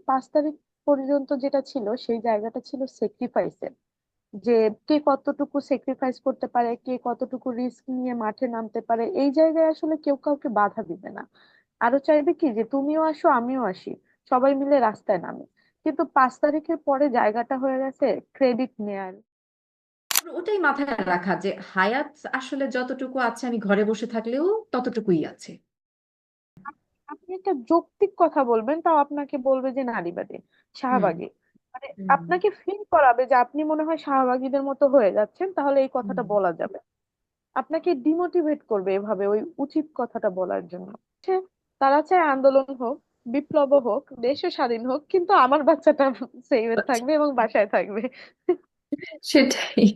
5 তারিখ পর্যন্ত যেটা ছিল সেই জায়গাটা ছিল স্যাক্রিফাইসের, যে কে কতটুকু স্যাক্রিফাইস করতে পারে, কে কতটুকু রিস্ক নিয়ে মাঠে নামতে পারে। এই জায়গায় আসলে কেউ কাউকে বাধা দিবে না, আরো চাইবে কি যে তুমিও আসো আমিও আসি, সবাই মিলে রাস্তায় নামে। কিন্তু 5 তারিখের পরে জায়গাটা হয়ে গেছে ক্রেডিট নেয়ার। ওটাই মাথায় রাখা যে হায়াত আসলে যতটুকু আছে আমি ঘরে বসে থাকলেও ততটুকুই আছে। আপনি একটা যৌক্তিক কথা বলবেন, তাও আপনাকে বলবে যে নারীবাদী, হুম শাহবাগী। মানে হুম। আপনাকে ফিল করাবে যে আপনি মনে হয় শাহবাগীদের মতো হয়ে যাচ্ছেন, তাহলে এই কথাটা হুম। বলা যাবে। আপনাকে ডিমোটিভেট করবে এভাবে ওই উচিত কথাটা বলার জন্য। সে তারা চায় আন্দোলন হোক, বিপ্লব হোক, দেশও স্বাধীন হোক, কিন্তু আমার বাচ্চাটা সেভ আচ্ছা, থাকবে এবং বাসায় থাকবে। সেটাই।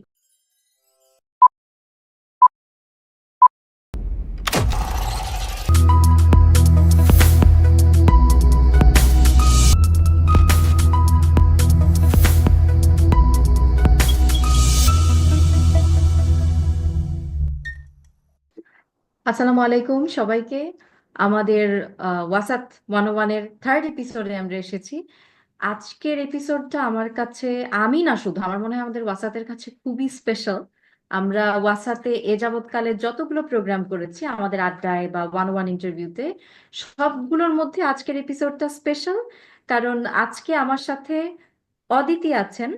আসসালামু আলাইকুম সবাইকে। আমাদের ওয়াসাত 101-এর থার্ড এপিসোডে আমরা এসেছি। আজকের এপিসোডটা আমার কাছে, আমি না শুধু, আমার মনে হয় আমাদের ওয়াসাতের কাছে খুবই স্পেশাল। আমরা ওয়াসাতে এ যাবৎকালে যতগুলো প্রোগ্রাম করেছি আমাদের আড্ডায় বা 101 ইন্টারভিউতে, সবগুলোর মধ্যে আজকের এপিসোডটা স্পেশাল। কারণ আজকে আমার সাথে অদিতি আছেন।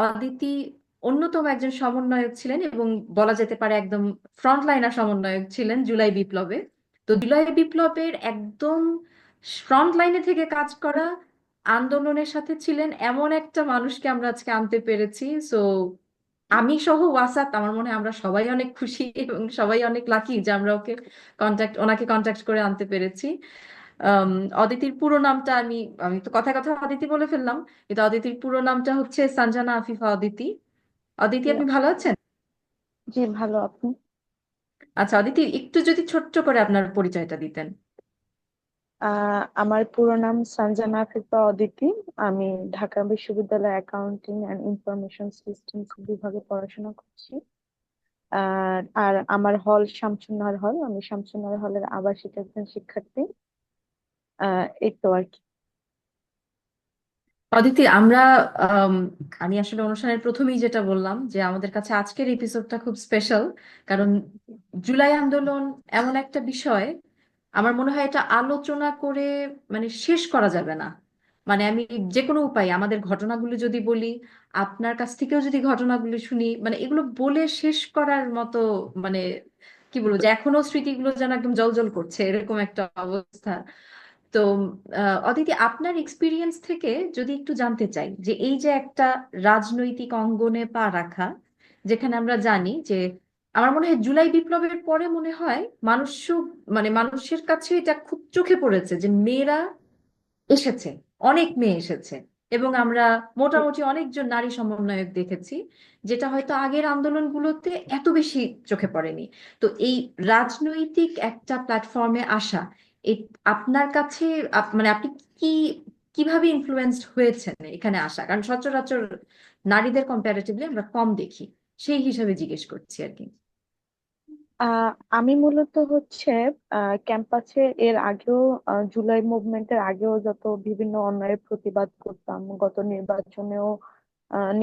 অদিতি অন্যতম একজন সমন্বয়ক ছিলেন এবং বলা যেতে পারে একদম ফ্রন্টলাইনার সমন্বয়ক ছিলেন জুলাই বিপ্লবে। তো জুলাই বিপ্লবের একদম ফ্রন্ট লাইনে থেকে কাজ করা, আন্দোলনের সাথে ছিলেন এমন একটা মানুষকে আমরা আজকে আনতে পেরেছি। সো আমি সহ ওয়াসাত, আমার মনে হয় আমরা সবাই অনেক খুশি এবং সবাই অনেক লাকি যে আমরা ওনাকে কন্ট্যাক্ট করে আনতে পেরেছি। আম, অদিতির পুরো নামটা আমি আমি তো কথায় কথায় অদিতি বলে ফেললাম, কিন্তু অদিতির পুরো নামটা হচ্ছে সঞ্জনা আফিফা অদিতি। অদিতি, জি আপনি ভালো আছেন? জি, ভালো। আপনি? আচ্ছা অদিতি, একটু যদি ছোট্ট করে আপনার পরিচয়টা দিতেন। আমার পুরো নাম সঞ্জনা ফিফা অদিতি। আমি ঢাকা বিশ্ববিদ্যালয় অ্যাকাউন্টিং অ্যান্ড ইনফরমেশন সিস্টেমস বিভাগে পড়াশোনা করছি। আর আমার হল শামসুন্নাহার হল, আমি শামসুন্নাহার হলের আবাসিক একজন শিক্ষার্থী। এই তো আর কি। অদিতি, আম, আমি আসলে অনুষ্ঠানের প্রথমেই যেটা বললাম যে আমাদের কাছে আজকের এপিসোডটা খুব স্পেশাল। কারণ জুলাই আন্দোলন এমন একটা বিষয়, আমার মনে হয় এটা আলোচনা করে মানে শেষ করা যাবে না। মানে আমি যে কোনো উপায়ে আমাদের ঘটনাগুলো যদি বলি, আপনার কাছ থেকেও যদি ঘটনাগুলো শুনি, মানে এগুলো বলে শেষ করার মতো, মানে কি বলবো, যে এখনো স্মৃতিগুলো যেন একদম জলজল করছে এরকম একটা অবস্থা। তো অদিতি, আপনার এক্সপিরিয়েন্স থেকে যদি একটু জানতে চাই যে এই যে একটা রাজনৈতিক অঙ্গনে পা রাখা, যেখানে আমরা জানি যে আমার মনে হয় জুলাই বিপ্লবের পরে মনে হয় মানুষ, মানে মানুষের কাছে এটা খুব চোখে পড়েছে যে মেয়েরা এসেছে, অনেক মেয়ে এসেছে এবং আমরা মোটামুটি অনেকজন নারী সমন্বয়ক দেখেছি, যেটা হয়তো আগের আন্দোলনগুলোতে এত বেশি চোখে পড়েনি। তো এই রাজনৈতিক একটা প্ল্যাটফর্মে আসা, এই আপনার কাছে মানে আপনি কি, কিভাবে ইনফ্লুয়েন্সড হয়েছেন এখানে আসা? কারণ সচরাচর নারীদের কম্পারেটিভলি আমরা কম দেখি, সেই হিসাবে জিজ্ঞেস করছি আর কি। আহ আমি মূলত হচ্ছে ক্যাম্পাসে এর আগেও, জুলাই মুভমেন্টের আগেও যত বিভিন্ন অন্যায়ের প্রতিবাদ করতাম, গত নির্বাচনেও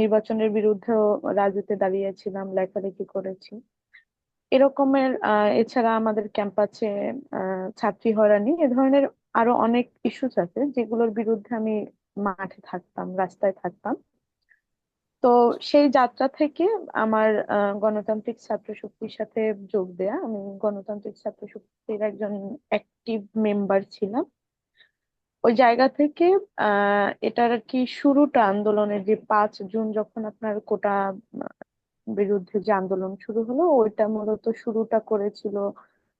নির্বাচনের বিরুদ্ধেও রাজুতে দাঁড়িয়েছিলাম, লেখালেখি করেছি এরকমের। এছাড়া আমাদের ক্যাম্পাসে ছাত্রী হয়রানি এ ধরনের আরো অনেক ইস্যুস আছে যেগুলোর বিরুদ্ধে আমি মাঠে থাকতাম, রাস্তায় থাকতাম। তো সেই যাত্রা থেকে আমার গণতান্ত্রিক ছাত্র শক্তির সাথে যোগ দেয়া, আমি গণতান্ত্রিক ছাত্র শক্তির একজন অ্যাক্টিভ মেম্বার ছিলাম। ওই জায়গা থেকে এটার আর কি শুরুটা, আন্দোলনের যে 5 জুন যখন আপনার কোটা বিরুদ্ধে যে আন্দোলন শুরু হলো, ওইটা মূলত শুরুটা করেছিল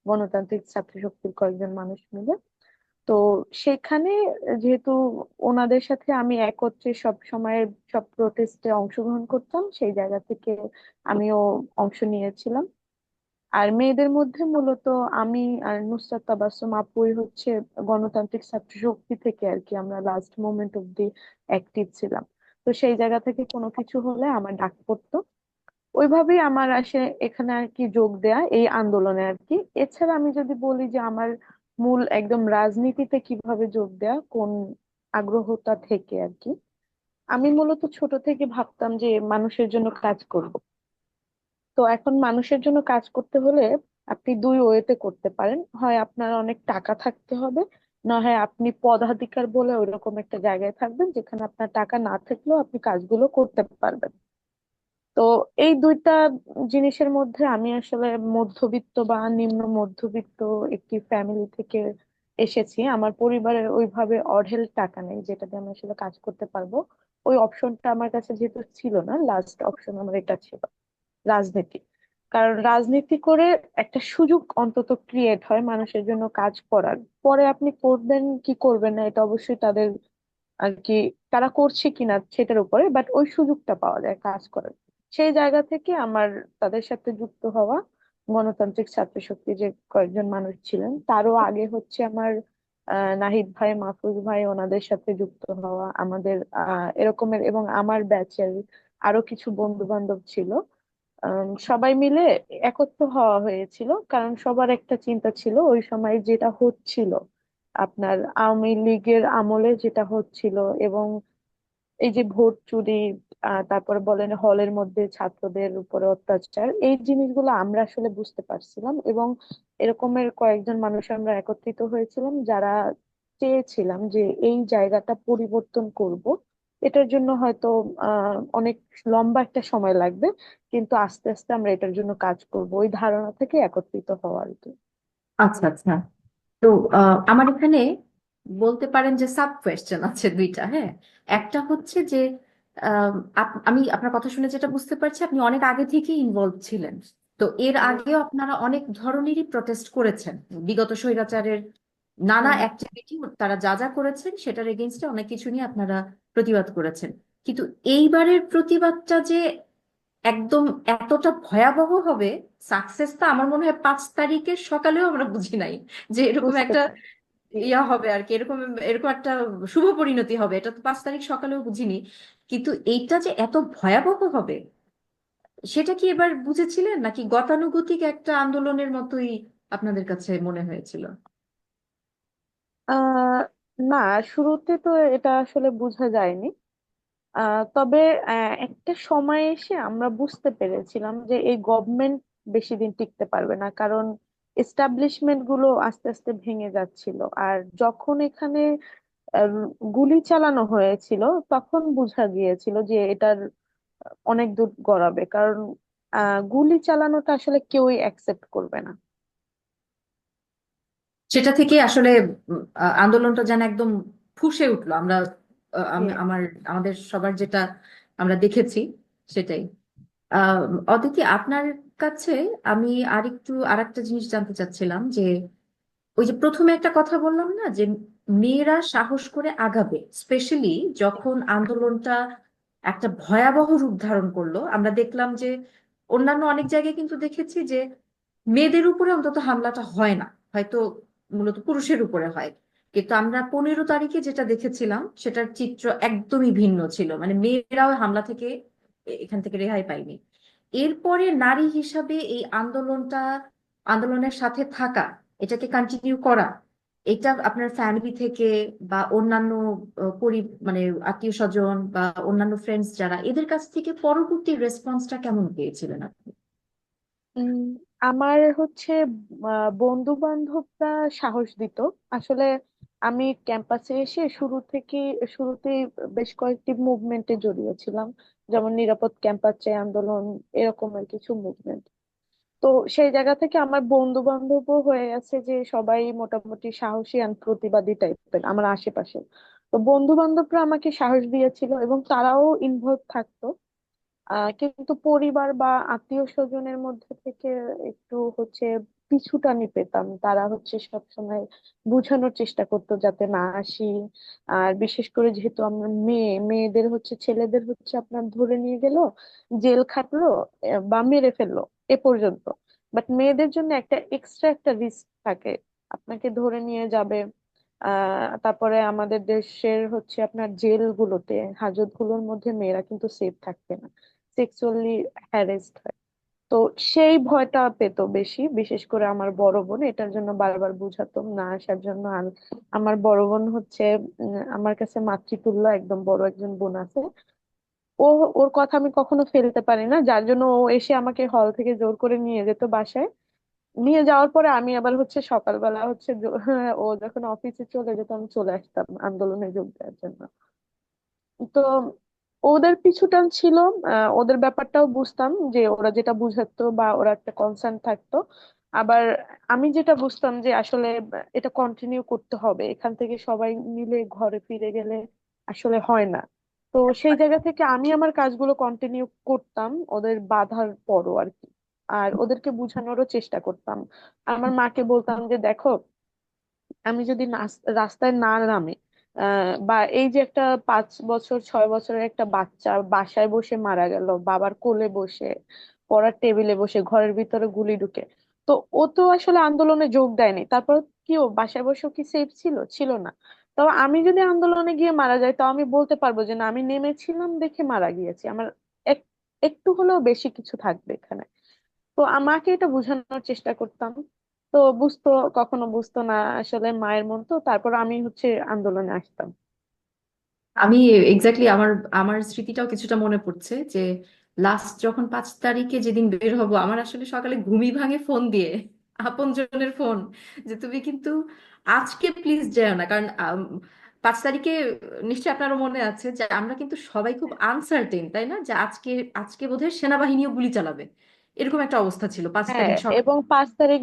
গণতান্ত্রিক ছাত্র শক্তির কয়েকজন মানুষ মিলে। তো সেখানে যেহেতু ওনাদের সাথে আমি একত্রে সব সময় সব প্রোটেস্টে অংশগ্রহণ করতাম, সেই জায়গা থেকে আমিও অংশ নিয়েছিলাম। আর মেয়েদের মধ্যে মূলত আমি আর নুসরাত তাবাসসুম আপুই হচ্ছে গণতান্ত্রিক ছাত্র শক্তি থেকে আর কি আমরা লাস্ট মোমেন্ট অব্দি অ্যাক্টিভ ছিলাম। তো সেই জায়গা থেকে কোনো কিছু হলে আমার ডাক পড়তো, ওইভাবেই আমার আসে এখানে আর কি যোগ দেয়া এই আন্দোলনে আর কি। এছাড়া আমি যদি বলি যে আমার মূল একদম রাজনীতিতে কিভাবে যোগ দেয়া, কোন আগ্রহটা থেকে আর কি। আমি মূলত ছোট থেকে ভাবতাম যে মানুষের জন্য কাজ করব। তো এখন মানুষের জন্য কাজ করতে হলে আপনি দুই ওয়েতে করতে পারেন, হয় আপনার অনেক টাকা থাকতে হবে, না হয় আপনি পদাধিকার বলে ওইরকম একটা জায়গায় থাকবেন যেখানে আপনার টাকা না থাকলেও আপনি কাজগুলো করতে পারবেন। তো এই দুইটা জিনিসের মধ্যে আমি আসলে মধ্যবিত্ত বা নিম্ন মধ্যবিত্ত একটি ফ্যামিলি থেকে এসেছি। আমার পরিবারের ওইভাবে অঢেল টাকা নেই যেটা দিয়ে আমি আসলে কাজ করতে পারবো। ওই অপশনটা আমার কাছে যেহেতু ছিল না, লাস্ট অপশন আমার এটা ছিল রাজনীতি। কারণ রাজনীতি করে একটা সুযোগ অন্তত ক্রিয়েট হয় মানুষের জন্য কাজ করার। পরে আপনি করবেন কি করবেন না এটা অবশ্যই তাদের আর কি, তারা করছে কিনা সেটার উপরে, বাট ওই সুযোগটা পাওয়া যায় কাজ করার। সেই জায়গা থেকে আমার তাদের সাথে যুক্ত হওয়া, গণতান্ত্রিক ছাত্র শক্তি যে কয়েকজন মানুষ ছিলেন তারও আগে হচ্ছে আমার নাহিদ ভাই, মাহফুজ ভাই, ওনাদের সাথে যুক্ত হওয়া, আমাদের এরকমের এবং আমার ব্যাচের আরো কিছু বন্ধু বান্ধব ছিল। সবাই মিলে একত্র হওয়া হয়েছিল কারণ সবার একটা চিন্তা ছিল ওই সময় যেটা হচ্ছিল আপনার আওয়ামী লীগের আমলে যেটা হচ্ছিল, এবং এই যে ভোট চুরি, তারপরে বলেন হলের মধ্যে ছাত্রদের উপরে অত্যাচার, এই জিনিসগুলো আমরা আসলে বুঝতে পারছিলাম। এবং এরকমের কয়েকজন মানুষ আমরা একত্রিত হয়েছিলাম যারা চেয়েছিলাম যে এই জায়গাটা পরিবর্তন করব। এটার জন্য হয়তো অনেক লম্বা একটা সময় লাগবে, কিন্তু আস্তে আস্তে আমরা এটার জন্য কাজ করব, ওই ধারণা থেকে একত্রিত হওয়া আর কি। আচ্ছা আচ্ছা। তো আমার এখানে বলতে পারেন যে সাব কোয়েশ্চেন আছে দুইটা। হ্যাঁ, একটা হচ্ছে যে আমি আপনার কথা শুনে যেটা বুঝতে পারছি আপনি অনেক আগে থেকেই ইনভলভ ছিলেন। তো এর আগেও আপনারা অনেক ধরনেরই প্রটেস্ট করেছেন বিগত স্বৈরাচারের নানা হুম। অ্যাক্টিভিটি, তারা যা যা করেছেন সেটার এগেনস্টে অনেক কিছু নিয়ে আপনারা প্রতিবাদ করেছেন। কিন্তু এইবারের প্রতিবাদটা যে একদম এতটা ভয়াবহ হবে, সাকসেসটা আমার মনে হয় 5 তারিখের সকালেও আমরা বুঝি নাই যে এরকম বুঝতে একটা পারছি। ইয়া হবে আর কি, এরকম এরকম একটা শুভ পরিণতি হবে, এটা তো 5 তারিখ সকালেও বুঝিনি। কিন্তু এইটা যে এত ভয়াবহ হবে সেটা কি এবার বুঝেছিলেন, নাকি গতানুগতিক একটা আন্দোলনের মতোই আপনাদের কাছে মনে হয়েছিল? আহ না, শুরুতে তো এটা আসলে বোঝা যায়নি। তবে একটা সময় এসে আমরা বুঝতে পেরেছিলাম যে এই গভর্নমেন্ট বেশি দিন টিকতে পারবে না, কারণ এস্টাবলিশমেন্ট গুলো আস্তে আস্তে ভেঙে যাচ্ছিল। আর যখন এখানে আহ, গুলি চালানো হয়েছিল তখন বোঝা গিয়েছিল যে এটার অনেক দূর গড়াবে, কারণ গুলি চালানোটা আসলে কেউই অ্যাকসেপ্ট করবে না। সেটা থেকে আসলে আন্দোলনটা যেন একদম ফুঁসে উঠলো। আমরা জি। আমাদের সবার যেটা আমরা দেখেছি সেটাই। আহ অদিতি, আপনার কাছে আমি আরেকটা জিনিস জানতে চাচ্ছিলাম যে ওই যে প্রথমে একটা কথা বললাম না যে মেয়েরা সাহস করে আগাবে, স্পেশালি যখন আন্দোলনটা একটা ভয়াবহ রূপ ধারণ করলো। আমরা দেখলাম যে অন্যান্য অনেক জায়গায় কিন্তু দেখেছি যে মেয়েদের উপরে অন্তত হামলাটা হয় না, হয়তো মূলত পুরুষের উপরে হয়। কিন্তু আমরা 15 তারিখে যেটা দেখেছিলাম সেটার চিত্র একদমই ভিন্ন ছিল, মানে মেয়েরাও হামলা থেকে এখান থেকে রেহাই পায়নি। এরপরে নারী হিসাবে এই আন্দোলনের সাথে থাকা, এটাকে কন্টিনিউ করা, এটা আপনার ফ্যামিলি থেকে বা অন্যান্য মানে আত্মীয় স্বজন বা অন্যান্য ফ্রেন্ডস যারা, এদের কাছ থেকে পরবর্তী রেসপন্সটা কেমন পেয়েছিলেন আপনি? উম, আমার হচ্ছে বন্ধু বান্ধবরা সাহস দিত আসলে। আমি ক্যাম্পাসে এসে শুরুতেই বেশ কয়েকটি মুভমেন্টে জড়িয়েছিলাম, যেমন নিরাপদ ক্যাম্পাস চাই আন্দোলন, এরকমের কিছু মুভমেন্ট। তো সেই জায়গা থেকে আমার বন্ধু বান্ধবও হয়ে গেছে যে সবাই মোটামুটি সাহসী আর প্রতিবাদী টাইপের আমার আশেপাশে। তো বন্ধু বান্ধবরা আমাকে সাহস দিয়েছিল এবং তারাও ইনভলভ থাকতো। কিন্তু পরিবার বা আত্মীয় স্বজনের মধ্যে থেকে একটু হচ্ছে পিছুটানি পেতাম। তারা হচ্ছে সব সময় বোঝানোর চেষ্টা করতো যাতে না আসি। আর বিশেষ করে যেহেতু আমরা মেয়েদের হচ্ছে, ছেলেদের হচ্ছে আপনার ধরে নিয়ে গেল, জেল খাটলো, বা মেরে ফেললো, এ পর্যন্ত। বাট মেয়েদের জন্য একটা এক্সট্রা একটা রিস্ক থাকে, আপনাকে ধরে নিয়ে যাবে। তারপরে আমাদের দেশের হচ্ছে আপনার জেলগুলোতে, হাজতগুলোর মধ্যে মেয়েরা কিন্তু সেফ থাকবে না, সেক্সুয়ালি হ্যারেসড হয়। তো সেই ভয়টা পেতো বেশি, বিশেষ করে আমার বড় বোন। এটার জন্য বারবার বুঝাতাম না আসার জন্য। আর আমার বড় বোন হচ্ছে আমার কাছে মাতৃতুল্য, একদম বড় একজন বোন আছে। ও, ওর কথা আমি কখনো ফেলতে পারি না, যার জন্য ও এসে আমাকে হল থেকে জোর করে নিয়ে যেত বাসায়। নিয়ে যাওয়ার পরে আমি আবার হচ্ছে সকালবেলা হচ্ছে ও যখন অফিসে চলে যেত আমি চলে আসতাম আন্দোলনে যোগ দেওয়ার জন্য। তো ওদের পিছুটান ছিল। ওদের ব্যাপারটাও বুঝতাম যে ওরা যেটা বুঝাতো বা ওরা একটা কনসার্ন থাকতো। আবার আমি যেটা বুঝতাম যে আসলে এটা কন্টিনিউ করতে হবে, এখান থেকে সবাই মিলে ঘরে ফিরে গেলে আসলে হয় না। তো সেই জায়গা থেকে আমি আমার কাজগুলো কন্টিনিউ করতাম ওদের বাধার পরও আর কি। আর ওদেরকে বোঝানোরও চেষ্টা করতাম। আমার মাকে বলতাম যে দেখো, আমি যদি রাস্তায় না নামে, বা এই যে একটা 5 বছর 6 বছরের একটা বাচ্চা বাসায় বসে মারা গেল, বাবার কোলে বসে, পড়ার টেবিলে বসে, ঘরের ভিতরে গুলি ঢুকে। তো ও তো আসলে আন্দোলনে যোগ দেয়নি, তারপর কি ও বাসায় বসেও কি সেফ ছিল? ছিল না। তো আমি যদি আন্দোলনে গিয়ে মারা যাই, তো আমি বলতে পারবো যে না, আমি নেমেছিলাম দেখে মারা গিয়েছি। আমার এক- একটু হলেও বেশি কিছু থাকবে এখানে। তো আমাকে এটা বোঝানোর চেষ্টা করতাম। তো বুঝতো, কখনো বুঝতো না। আসলে মায়ের মন তো, তারপর আমি হচ্ছে আন্দোলনে আসতাম। আমি এক্স্যাক্টলি আমার আমার স্মৃতিটাও কিছুটা মনে পড়ছে যে লাস্ট যখন 5 তারিখে যেদিন বের হব, আমার আসলে সকালে ঘুমই ভাঙে ফোন দিয়ে, আপনজনের ফোন, যে তুমি কিন্তু আজকে প্লিজ যেও না। কারণ 5 তারিখে নিশ্চয়ই আপনারও মনে আছে যে আমরা কিন্তু সবাই খুব আনসার্টেন, তাই না, যে আজকে আজকে বোধহয় সেনাবাহিনীও গুলি চালাবে, এরকম একটা অবস্থা ছিল পাঁচ হ্যাঁ, তারিখ সকাল। এবং 5 তারিখ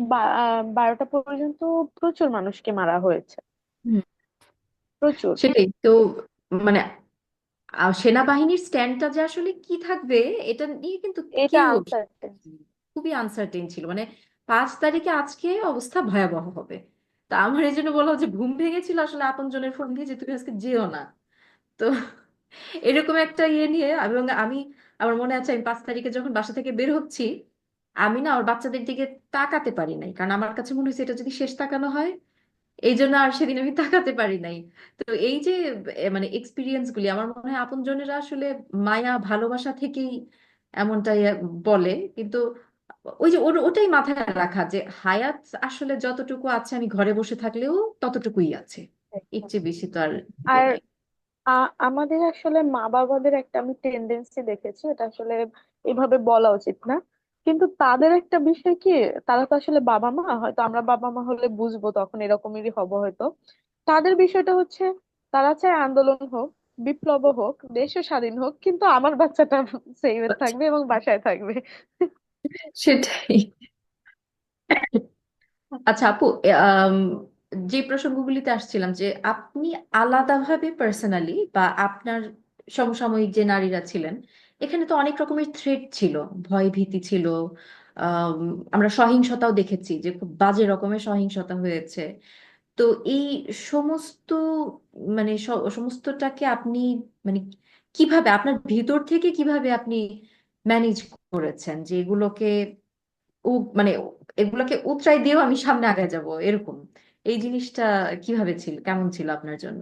12টা পর্যন্ত প্রচুর মানুষকে মারা হয়েছে। হুম। প্রচুর। সেটাই তো, মানে সেনাবাহিনীর স্ট্যান্ডটা যে আসলে কি থাকবে এটা নিয়ে কিন্তু এটা কেউ, আনসার্টেন। খুবই আনসার্টেন ছিল। মানে 5 তারিখে আজকে অবস্থা ভয়াবহ হবে। তা আমার এই জন্য বলা যে ঘুম ভেঙেছিল আসলে আপনজনের ফোন দিয়ে যে তুমি আজকে যেও না। তো এরকম একটা ইয়ে নিয়ে এবং আমি, আমার মনে আছে আমি 5 তারিখে যখন বাসা থেকে বের হচ্ছি, আমি না ওর বাচ্চাদের দিকে তাকাতে পারি নাই, কারণ আমার কাছে মনে হয়েছে এটা যদি শেষ তাকানো হয়। এই জন্য আর সেদিন আমি তাকাতে পারি নাই। তো এই যে মানে এক্সপিরিয়েন্স গুলি, আমার মনে হয় আপনজনেরা আসলে মায়া ভালোবাসা থেকেই এমনটাই বলে। কিন্তু ওই যে ওটাই মাথায় রাখা যে হায়াত আসলে যতটুকু আছে আমি ঘরে বসে থাকলেও ততটুকুই আছে, এর চেয়ে বেশি তো আর ইয়ে আর নাই। আমাদের আসলে মা বাবাদের একটা আমি টেন্ডেন্সি দেখেছি, এটা আসলে এভাবে বলা উচিত না, কিন্তু তাদের একটা বিষয় কি, তারা তো আসলে বাবা মা, হয়তো আমরা বাবা মা হলে বুঝবো, তখন এরকমই হবো হয়তো। তাদের বিষয়টা হচ্ছে, তারা চায় আন্দোলন হোক, বিপ্লব হোক, দেশও স্বাধীন হোক, কিন্তু আমার বাচ্চাটা সেভে আচ্ছা, থাকবে এবং বাসায় থাকবে। সেটাই। আচ্ছা আপু, যে প্রসঙ্গগুলিতে আসছিলাম যে আপনি আলাদাভাবে পার্সোনালি বা আপনার সমসাময়িক যে নারীরা ছিলেন, এখানে তো অনেক রকমের থ্রেট ছিল, ভয় ভীতি ছিল। আম, আমরা সহিংসতাও দেখেছি যে খুব বাজে রকমের সহিংসতা হয়েছে। তো এই সমস্ত মানে সমস্তটাকে আপনি মানে কিভাবে আপনার ভিতর থেকে কিভাবে আপনি ম্যানেজ করেছেন যে এগুলোকে ও মানে এগুলোকে উতরাই দিয়েও আমি সামনে আগায় যাব এরকম, এই জিনিসটা কিভাবে ছিল, কেমন ছিল আপনার জন্য?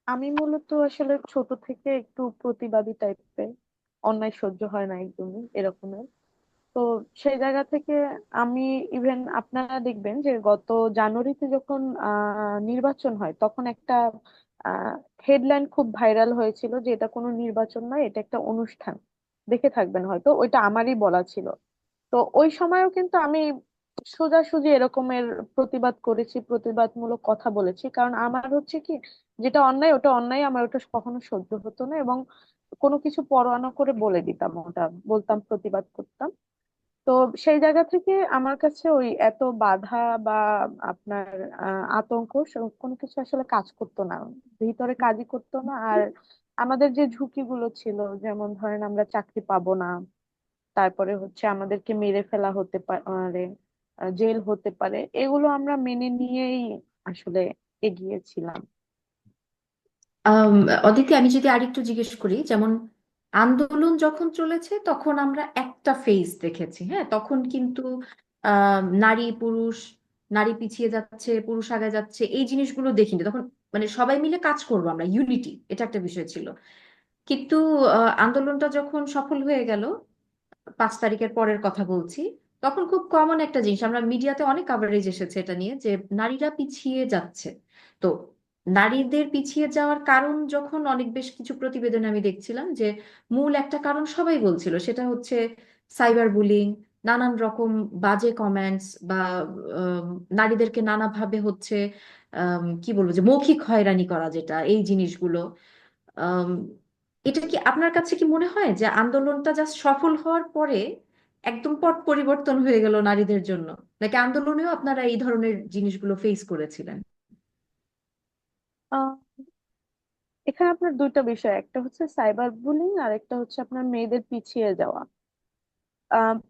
আমি মূলত আসলে ছোট থেকে একটু প্রতিবাদী টাইপের, অন্যায় সহ্য হয় না একদমই এরকমের। তো সেই জায়গা থেকে আমি, ইভেন আপনারা দেখবেন যে গত জানুয়ারিতে যখন নির্বাচন হয়, তখন একটা হেডলাইন খুব ভাইরাল হয়েছিল যে এটা কোনো নির্বাচন নয়, এটা একটা অনুষ্ঠান। দেখে থাকবেন হয়তো, ওইটা আমারই বলা ছিল। তো ওই সময়ও কিন্তু আমি সোজাসুজি এরকমের প্রতিবাদ করেছি, প্রতিবাদমূলক কথা বলেছি, কারণ আমার হচ্ছে কি, যেটা অন্যায় ওটা অন্যায়, আমার ওটা কখনো সহ্য হতো না। এবং কোনো কিছু পরোয়া না করে বলে দিতাম, ওটা বলতাম, প্রতিবাদ করতাম। তো সেই জায়গা থেকে আমার কাছে ওই এত বাধা বা আপনার আতঙ্ক কোনো কিছু আসলে কাজ করতো না, ভিতরে কাজই করতো না। আর আমাদের যে ঝুঁকিগুলো ছিল, যেমন ধরেন আমরা চাকরি পাবো না, তারপরে হচ্ছে আমাদেরকে মেরে ফেলা হতে পারে, জেল হতে পারে, এগুলো আমরা মেনে নিয়েই আসলে এগিয়েছিলাম। আম, অদিতি, আমি যদি আরেকটু জিজ্ঞেস করি, যেমন আন্দোলন যখন চলেছে তখন আমরা একটা ফেজ দেখেছি, হ্যাঁ, তখন কিন্তু নারী পুরুষ, নারী পিছিয়ে যাচ্ছে পুরুষ আগে যাচ্ছে এই জিনিসগুলো দেখিনি তখন। মানে সবাই মিলে কাজ করবো আমরা, ইউনিটি, এটা একটা বিষয় ছিল। কিন্তু আন্দোলনটা যখন সফল হয়ে গেল, 5 তারিখের পরের কথা বলছি, তখন খুব কমন একটা জিনিস, আমরা মিডিয়াতে অনেক কাভারেজ এসেছে এটা নিয়ে, যে নারীরা পিছিয়ে যাচ্ছে। তো নারীদের পিছিয়ে যাওয়ার কারণ যখন অনেক বেশ কিছু প্রতিবেদনে আমি দেখছিলাম যে মূল একটা কারণ সবাই বলছিল, সেটা হচ্ছে সাইবার বুলিং, নানান রকম বাজে কমেন্টস বা আম, নারীদেরকে নানাভাবে হচ্ছে কি বলবো, যে মৌখিক হয়রানি করা, যেটা এই জিনিসগুলো। আম, এটা কি আপনার কাছে কি মনে হয় যে আন্দোলনটা জাস্ট সফল হওয়ার পরে একদম পট পরিবর্তন হয়ে গেল নারীদের জন্য, নাকি আন্দোলনেও আপনারা এই ধরনের জিনিসগুলো ফেস করেছিলেন? আহ এখানে আপনার দুইটা বিষয়, একটা হচ্ছে সাইবার বুলিং আর একটা হচ্ছে আপনার মেয়েদের পিছিয়ে যাওয়া।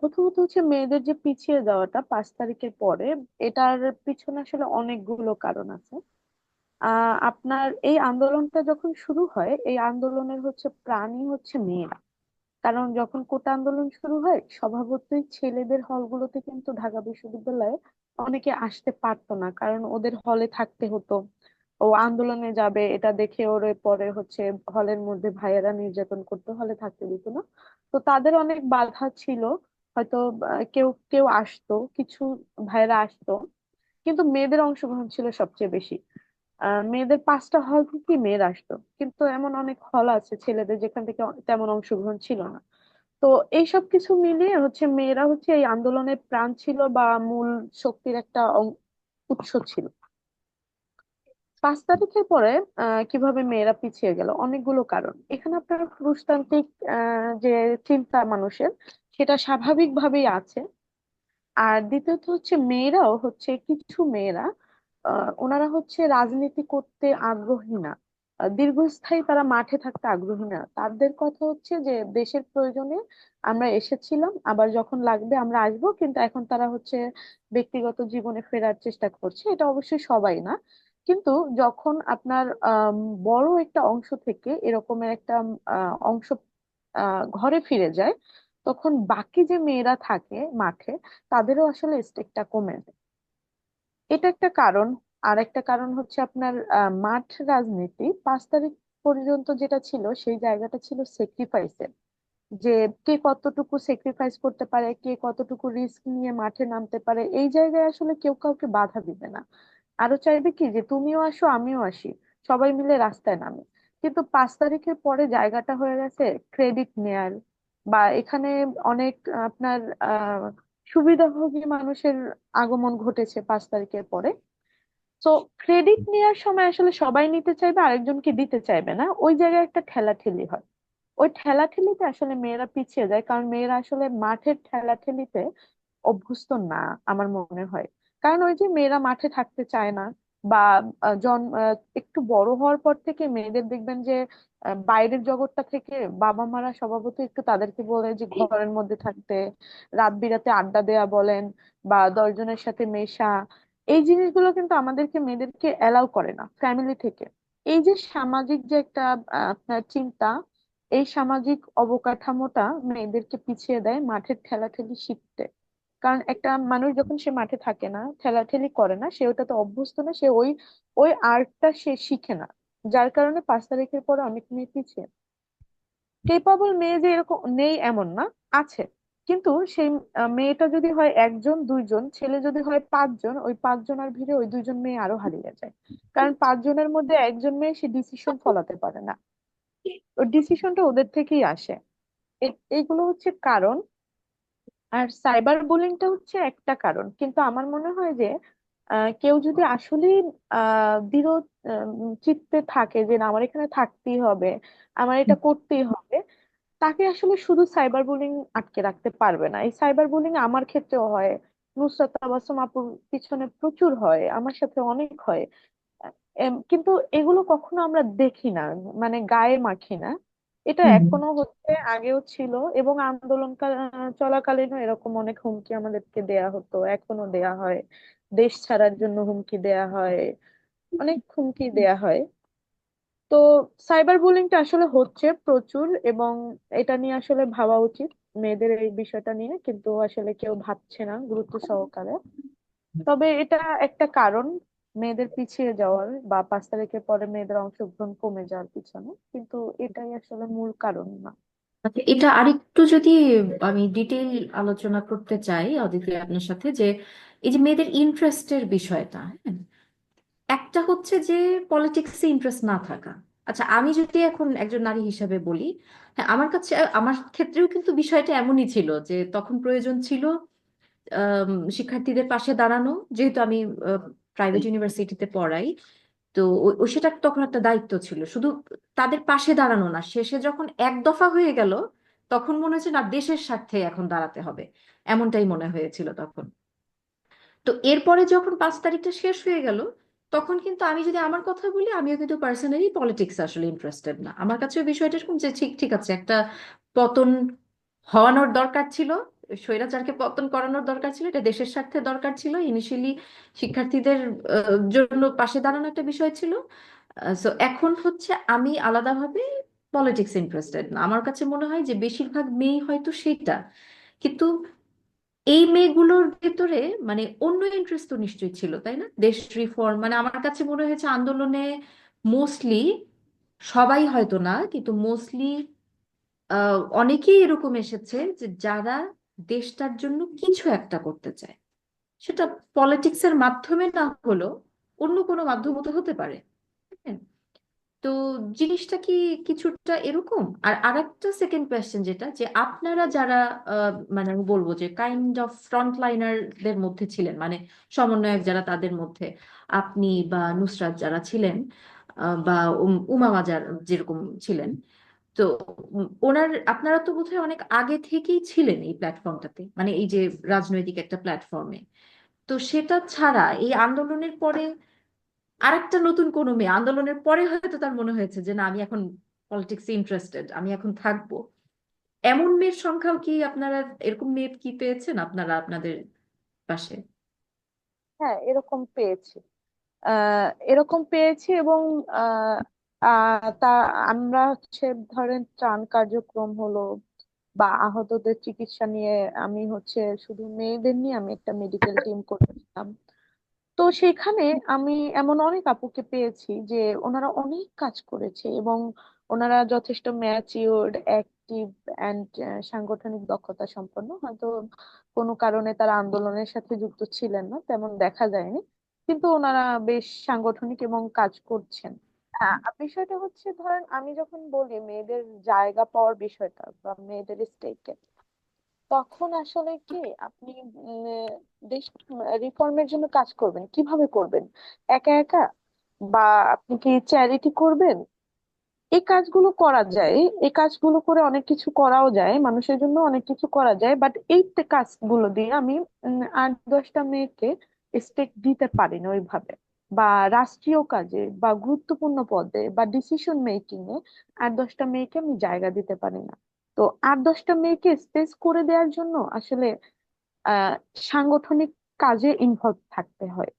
প্রথমত হচ্ছে মেয়েদের যে পিছিয়ে যাওয়াটা 5 তারিখের পরে, এটার পিছনে আসলে অনেকগুলো কারণ আছে। আপনার এই আন্দোলনটা যখন শুরু হয়, এই আন্দোলনের হচ্ছে প্রাণই হচ্ছে মেয়েরা। কারণ যখন কোটা আন্দোলন শুরু হয়, স্বভাবতই ছেলেদের হলগুলোতে কিন্তু ঢাকা বিশ্ববিদ্যালয়ে অনেকে আসতে পারতো না, কারণ ওদের হলে থাকতে হতো। ও আন্দোলনে যাবে এটা দেখে ওরে পরে হচ্ছে হলের মধ্যে ভাইয়েরা নির্যাতন করতো, হলে থাকতে দিত না। তো তাদের অনেক বাধা ছিল। হয়তো কেউ কেউ আসতো, কিছু ভাইয়েরা আসতো, কিন্তু মেয়েদের অংশগ্রহণ ছিল সবচেয়ে বেশি। মেয়েদের 5টা হল থেকে মেয়েরা আসতো, কিন্তু এমন অনেক হল আছে ছেলেদের যেখান থেকে তেমন অংশগ্রহণ ছিল না। তো এইসব কিছু মিলিয়ে হচ্ছে মেয়েরা হচ্ছে এই আন্দোলনের প্রাণ ছিল বা মূল শক্তির একটা উৎস ছিল। 5 তারিখের পরে কিভাবে মেয়েরা পিছিয়ে গেল, অনেকগুলো কারণ এখানে। আপনার পুরুষতান্ত্রিক যে চিন্তা মানুষের, সেটা স্বাভাবিকভাবেই আছে। আর দ্বিতীয়ত হচ্ছে মেয়েরাও হচ্ছে, কিছু মেয়েরা ওনারা হচ্ছে রাজনীতি করতে আগ্রহী না। দীর্ঘস্থায়ী তারা মাঠে থাকতে আগ্রহী না। তাদের কথা হচ্ছে যে দেশের প্রয়োজনে আমরা এসেছিলাম, আবার যখন লাগবে আমরা আসবো, কিন্তু এখন তারা হচ্ছে ব্যক্তিগত জীবনে ফেরার চেষ্টা করছে। এটা অবশ্যই সবাই না, কিন্তু যখন আপনার বড় একটা অংশ থেকে এরকমের একটা অংশ ঘরে ফিরে যায়, তখন বাকি যে মেয়েরা থাকে মাঠে, তাদেরও আসলে স্টেকটা কমে যায়। এটা একটা কারণ। আর একটা কারণ হচ্ছে আপনার মাঠ রাজনীতি 5 তারিখ পর্যন্ত যেটা ছিল, সেই জায়গাটা ছিল স্যাক্রিফাইসের। যে কে কতটুকু স্যাক্রিফাইস করতে পারে, কে কতটুকু রিস্ক নিয়ে মাঠে নামতে পারে, এই জায়গায় আসলে কেউ কাউকে বাধা দিবে না। আরো চাইবে কি যে তুমিও আসো আমিও আসি, সবাই মিলে রাস্তায় নামে। কিন্তু 5 তারিখের পরে জায়গাটা হয়ে গেছে ক্রেডিট নেয়ার, বা এখানে অনেক আপনার আহ সুবিধাভোগী মানুষের আগমন ঘটেছে 5 তারিখের পরে। তো ক্রেডিট নেওয়ার সময় আসলে সবাই নিতে চাইবে, আরেকজনকে দিতে চাইবে না, ওই জায়গায় একটা ঠেলাঠেলি হয়। ওই ঠেলাঠেলিতে আসলে মেয়েরা পিছিয়ে যায়, কারণ মেয়েরা আসলে মাঠের ঠেলাঠেলিতে অভ্যস্ত না আমার মনে হয়। কারণ ওই যে মেয়েরা মাঠে থাকতে চায় না, বা একটু বড় হওয়ার পর থেকে মেয়েদের দেখবেন যে বাইরের জগৎটা থেকে বাবা মারা স্বভাবত একটু তাদেরকে বলে যে ঘরের মধ্যে থাকতে, রাত বিরাতে আড্ডা দেয়া বলেন, বা 10 জনের সাথে মেশা, এই জিনিসগুলো কিন্তু আমাদেরকে মেয়েদেরকে এলাও করে না ফ্যামিলি থেকে। এই যে সামাজিক যে একটা আপনার চিন্তা, এই সামাজিক অবকাঠামোটা মেয়েদেরকে পিছিয়ে দেয় মাঠের ঠেলাঠেলি শিখতে। কারণ একটা মানুষ যখন সে মাঠে থাকে না, ঠেলাঠেলি করে না, সে ওটাতে অভ্যস্ত না, সে ওই ওই আর্টটা সে শিখে না। যার কারণে 5 তারিখের পরে অনেক মেয়ে পিছিয়ে। কেপাবল মেয়ে যে এরকম নেই এমন না, আছে। কিন্তু সেই মেয়েটা যদি হয় একজন দুইজন, ছেলে যদি হয় 5 জন, ওই 5 জনের ভিড়ে ওই 2 জন মেয়ে আরো হারিয়ে যায়। কারণ 5 জনের মধ্যে একজন মেয়ে সে ডিসিশন ফলাতে পারে না, ওই ডিসিশনটা ওদের থেকেই আসে। এইগুলো হচ্ছে কারণ। আর সাইবার বুলিংটা হচ্ছে একটা কারণ, কিন্তু আমার মনে হয় যে কেউ যদি আসলে দৃঢ় চিত্তে থাকে যে না আমার এখানে থাকতেই হবে, আমার এটা করতেই হবে, তাকে আসলে শুধু সাইবার বুলিং আটকে রাখতে পারবে না। এই সাইবার বুলিং আমার ক্ষেত্রেও হয়, নুসরাত তাবাসসুম আপুর পিছনে প্রচুর হয়, আমার সাথে অনেক হয়। কিন্তু এগুলো কখনো আমরা দেখি না, মানে গায়ে মাখি না। এটা হুম। এখনো হচ্ছে, আগেও ছিল, এবং আন্দোলন চলাকালীনও এরকম অনেক হুমকি আমাদেরকে দেয়া হতো, এখনো দেয়া হয়। দেশ ছাড়ার জন্য হুমকি দেয়া হয়, অনেক হুমকি দেয়া হয়। তো সাইবার বুলিংটা আসলে হচ্ছে প্রচুর, এবং এটা নিয়ে আসলে ভাবা উচিত মেয়েদের এই বিষয়টা নিয়ে, কিন্তু আসলে কেউ ভাবছে না গুরুত্ব সহকারে। তবে এটা একটা কারণ মেয়েদের পিছিয়ে যাওয়ার, বা 5 তারিখের পরে মেয়েদের অংশগ্রহণ কমে যাওয়ার পিছনে, কিন্তু এটাই আসলে মূল কারণ না। আচ্ছা, এটা আরেকটু যদি আমি ডিটেইল আলোচনা করতে চাই অদিতি আপনার সাথে, যে এই যে মেয়েদের ইন্টারেস্টের বিষয়টা, হ্যাঁ, একটা হচ্ছে যে পলিটিক্সে ইন্টারেস্ট না থাকা। আচ্ছা, আমি যদি এখন একজন নারী হিসাবে বলি, হ্যাঁ, আমার কাছে, আমার ক্ষেত্রেও কিন্তু বিষয়টা এমনই ছিল যে তখন প্রয়োজন ছিল শিক্ষার্থীদের পাশে দাঁড়ানো, যেহেতু আমি প্রাইভেট ইউনিভার্সিটিতে পড়াই। তো সেটা তখন একটা দায়িত্ব ছিল, শুধু তাদের পাশে দাঁড়ানো না, শেষে যখন এক দফা হয়ে গেল তখন মনে হচ্ছে না, দেশের স্বার্থে এখন দাঁড়াতে হবে, এমনটাই মনে হয়েছিল তখন। তো এরপরে যখন 5 তারিখটা শেষ হয়ে গেল, তখন কিন্তু আমি যদি আমার কথা বলি, আমিও কিন্তু পার্সোনালি পলিটিক্স আসলে ইন্টারেস্টেড না। আমার কাছে ওই বিষয়টা এরকম যে ঠিক ঠিক আছে, একটা পতন হওয়ানোর দরকার ছিল, স্বৈরাচারকে পতন করানোর দরকার ছিল, এটা দেশের স্বার্থে দরকার ছিল, ইনিশিয়ালি শিক্ষার্থীদের জন্য পাশে দাঁড়ানো একটা বিষয় ছিল। সো এখন হচ্ছে আমি আলাদাভাবে পলিটিক্স ইন্টারেস্টেড না। আমার কাছে মনে হয় যে বেশিরভাগ মেয়ে হয়তো সেটা, কিন্তু এই মেয়েগুলোর ভেতরে মানে অন্য ইন্টারেস্ট তো নিশ্চয়ই ছিল, তাই না? দেশ রিফর্ম, মানে আমার কাছে মনে হয়েছে আন্দোলনে মোস্টলি, সবাই হয়তো না কিন্তু মোস্টলি অনেকেই এরকম এসেছে যে যারা দেশটার জন্য কিছু একটা করতে চায়, সেটা পলিটিক্সের মাধ্যমে না হলেও অন্য কোনো মাধ্যমে তো হতে পারে। হ্যাঁ। তো জিনিসটা কি কিছুটা এরকম? আর আরেকটা সেকেন্ড কোয়েশ্চেন যেটা, যে আপনারা যারা মানে আমি বলবো যে কাইন্ড অফ ফ্রন্টলাইনারদের মধ্যে ছিলেন, মানে সমন্বয়ক যারা, তাদের মধ্যে আপনি বা নুসরাত যারা ছিলেন, বা উমামা যারা যেরকম ছিলেন, তো আপনারা তো বোধহয় অনেক আগে থেকেই ছিলেন এই প্ল্যাটফর্মটাতে, মানে এই যে রাজনৈতিক একটা প্ল্যাটফর্মে। তো সেটা ছাড়া এই আন্দোলনের পরে আরেকটা নতুন কোনো মেয়ে আন্দোলনের পরে হয়তো তার মনে হয়েছে যে না, আমি এখন পলিটিক্সে ইন্টারেস্টেড, আমি এখন থাকবো, এমন মেয়ের সংখ্যাও কি আপনারা, এরকম মেয়ে কি পেয়েছেন আপনারা আপনাদের পাশে? হ্যাঁ, এরকম পেয়েছি। এরকম পেয়েছি এবং আহ তা আমরা হচ্ছে ধরেন ত্রাণ কার্যক্রম হলো বা আহতদের চিকিৎসা নিয়ে, আমি হচ্ছে শুধু মেয়েদের নিয়ে আমি একটা মেডিকেল টিম করেছিলাম। তো সেখানে আমি এমন অনেক আপুকে পেয়েছি যে ওনারা অনেক কাজ করেছে এবং ওনারা যথেষ্ট ম্যাচিওর্ড, অ্যাক্টিভ অ্যান্ড সাংগঠনিক দক্ষতা সম্পন্ন। হয়তো কোনো কারণে তারা আন্দোলনের সাথে যুক্ত ছিলেন না, তেমন দেখা যায়নি, কিন্তু ওনারা বেশ সাংগঠনিক এবং কাজ করছেন। বিষয়টা হচ্ছে ধরেন আমি যখন বলি মেয়েদের জায়গা পাওয়ার বিষয়টা বা মেয়েদের স্টেকে, তখন আসলে কি আপনি দেশ রিফর্মের জন্য কাজ করবেন কিভাবে করবেন? একা একা? বা আপনি কি চ্যারিটি করবেন? এই কাজগুলো করা যায়, এই কাজগুলো করে অনেক কিছু করাও যায়, মানুষের জন্য অনেক কিছু করা যায়, বাট এই কাজগুলো দিয়ে আমি 8-10টা মেয়েকে স্টেক দিতে পারি না ওইভাবে। বা রাষ্ট্রীয় কাজে বা গুরুত্বপূর্ণ পদে বা ডিসিশন মেকিং এ 8-10টা মেয়েকে আমি জায়গা দিতে পারি না। তো 8-10টা মেয়েকে স্পেস করে দেওয়ার জন্য আসলে আহ সাংগঠনিক কাজে ইনভলভ থাকতে হয়,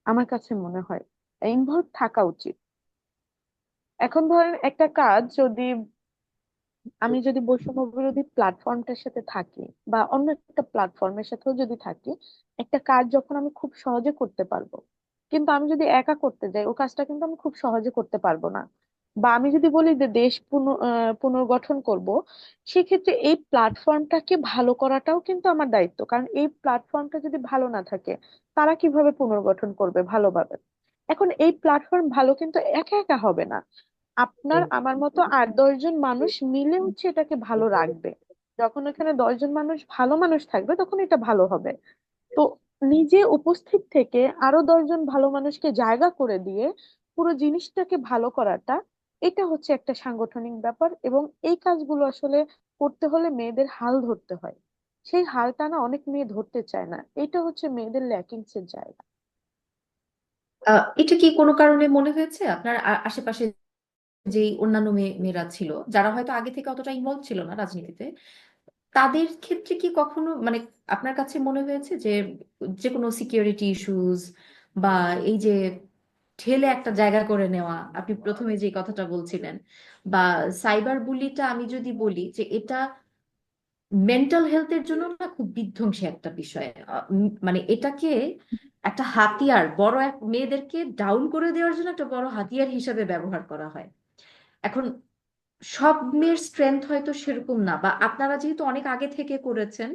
আমার কাছে মনে হয় ইনভলভ থাকা উচিত। এখন ধরেন একটা কাজ যদি আমি যদি বৈষম্য বিরোধী প্ল্যাটফর্মটার সাথে থাকি বা অন্য একটা প্ল্যাটফর্মের সাথেও যদি থাকি, একটা কাজ যখন আমি খুব সহজে করতে পারবো, কিন্তু আমি যদি একা করতে যাই ও কাজটা কিন্তু আমি খুব সহজে করতে পারবো না। বা আমি যদি বলি যে দেশ পুনর্গঠন করব, সেক্ষেত্রে এই প্ল্যাটফর্মটাকে ভালো করাটাও কিন্তু আমার দায়িত্ব, কারণ এই প্ল্যাটফর্মটা যদি ভালো না থাকে তারা কিভাবে পুনর্গঠন করবে ভালোভাবে? এখন এই প্ল্যাটফর্ম ভালো কিন্তু একা একা হবে না, আপনার আমার মতো 8-10 জন মানুষ মিলে হচ্ছে এটাকে ভালো রাখবে। যখন এখানে 10 জন মানুষ ভালো মানুষ থাকবে তখন এটা ভালো হবে। তো নিজে উপস্থিত থেকে আরো 10 জন ভালো মানুষকে জায়গা করে দিয়ে পুরো জিনিসটাকে ভালো করাটা, এটা হচ্ছে একটা সাংগঠনিক ব্যাপার। এবং এই কাজগুলো আসলে করতে হলে মেয়েদের হাল ধরতে হয়, সেই হালটা না অনেক মেয়ে ধরতে চায় না, এটা হচ্ছে মেয়েদের ল্যাকিংস এর জায়গা। এটা কি কোনো কারণে মনে হয়েছে আপনার আশেপাশে যে অন্যান্য মেয়েরা ছিল, যারা হয়তো আগে থেকে অতটা ইনভলভ ছিল না রাজনীতিতে, তাদের ক্ষেত্রে কি কখনো মানে আপনার কাছে মনে হয়েছে যে যে কোনো সিকিউরিটি ইস্যুস বা এই যে ঠেলে একটা জায়গা করে নেওয়া, আপনি প্রথমে যে কথাটা বলছিলেন, বা সাইবার বুলিটা, আমি যদি বলি যে এটা মেন্টাল হেলথের জন্য না খুব বিধ্বংসী একটা বিষয়, মানে এটাকে একটা হাতিয়ার, বড় এক মেয়েদেরকে ডাউন করে দেওয়ার জন্য একটা বড় হাতিয়ার হিসেবে ব্যবহার করা হয় এখন। সব মেয়ের স্ট্রেংথ হয়তো সেরকম না, বা আপনারা যেহেতু অনেক আগে থেকে করেছেন,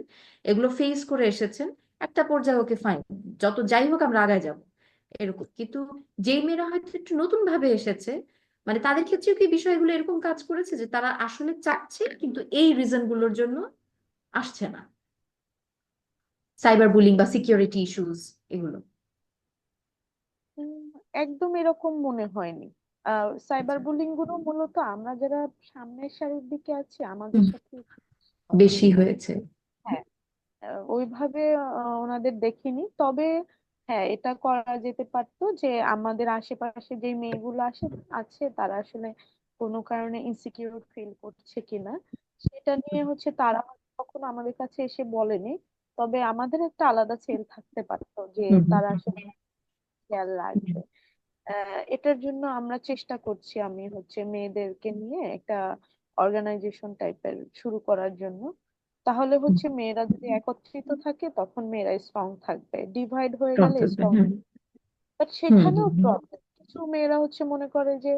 এগুলো ফেস করে এসেছেন, একটা পর্যায়ে ওকে ফাইন, যত যাই হোক আমরা আগায় যাব এরকম। কিন্তু যেই মেয়েরা হয়তো একটু নতুন ভাবে এসেছে, মানে তাদের ক্ষেত্রেও কি বিষয়গুলো এরকম কাজ করেছে যে তারা আসলে চাচ্ছে কিন্তু এই রিজন গুলোর জন্য আসছে না, সাইবার বুলিং বা সিকিউরিটি ইস্যুস এগুলো? উম, একদম এরকম মনে হয়নি। সাইবার আচ্ছা। বুলিং গুলো মূলত আমরা যারা সামনের সারির দিকে আছি আমাদের হুম, সাথে বেশি হয়েছে। হ্যাঁ, ওইভাবে ওনাদের দেখিনি। তবে হ্যাঁ, এটা করা যেতে পারতো যে আমাদের আশেপাশে যে মেয়েগুলো আছে তারা আসলে কোনো কারণে ইনসিকিউর ফিল করছে কিনা সেটা নিয়ে হচ্ছে তারা হয়তো কখনো আমাদের কাছে এসে বলেনি। তবে আমাদের একটা আলাদা সেল থাকতে পারতো যে হুম হুম তারা আসলে খেয়াল রাখবে। এটার জন্য আমরা চেষ্টা করছি, আমি হচ্ছে মেয়েদেরকে নিয়ে একটা অর্গানাইজেশন টাইপের শুরু করার জন্য। তাহলে হুম। হচ্ছে মেয়েরা যদি একত্রিত থাকে তখন মেয়েরা স্ট্রং থাকবে, ডিভাইড হয়ে স্ট্রং গেলে থাকবে, স্ট্রং। হুম। বাট হুম সেখানেও হুম হুম। প্রবলেম, কিছু মেয়েরা হচ্ছে মনে করে যে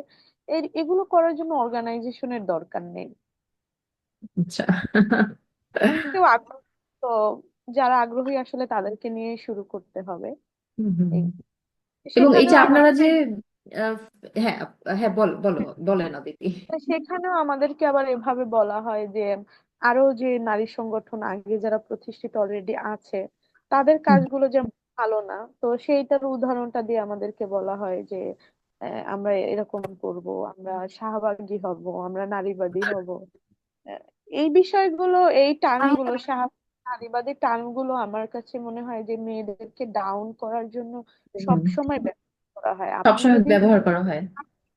এগুলো করার জন্য অর্গানাইজেশনের দরকার নেই। আচ্ছা। কেউ আগ্রহ, তো যারা আগ্রহী আসলে তাদেরকে নিয়ে শুরু করতে হবে। হুম হুম এই হুম। এবং এই যে সেখানেও আপনারা আমাদের যে আহ, হ্যাঁ, হ্যাঁ, বলো, বলে না দিদি। সেখানেও আমাদেরকে আবার এভাবে বলা হয় যে আরো যে নারী সংগঠন আগে যারা প্রতিষ্ঠিত অলরেডি আছে তাদের হুম কাজগুলো যেমন ভালো না, তো সেইটার উদাহরণটা দিয়ে আমাদেরকে বলা হয় যে আমরা এরকম করব, আমরা শাহবাগী হব, আমরা নারীবাদী হব। আহ, এই বিষয়গুলো, এই টার্মগুলো নারীবাদী টার্মগুলো আমার কাছে মনে হয় যে মেয়েদেরকে ডাউন করার জন্য হুম। সবসময় ব্যবহার করা হয়। আপনি সবসময় যদি ব্যবহার করা হয়।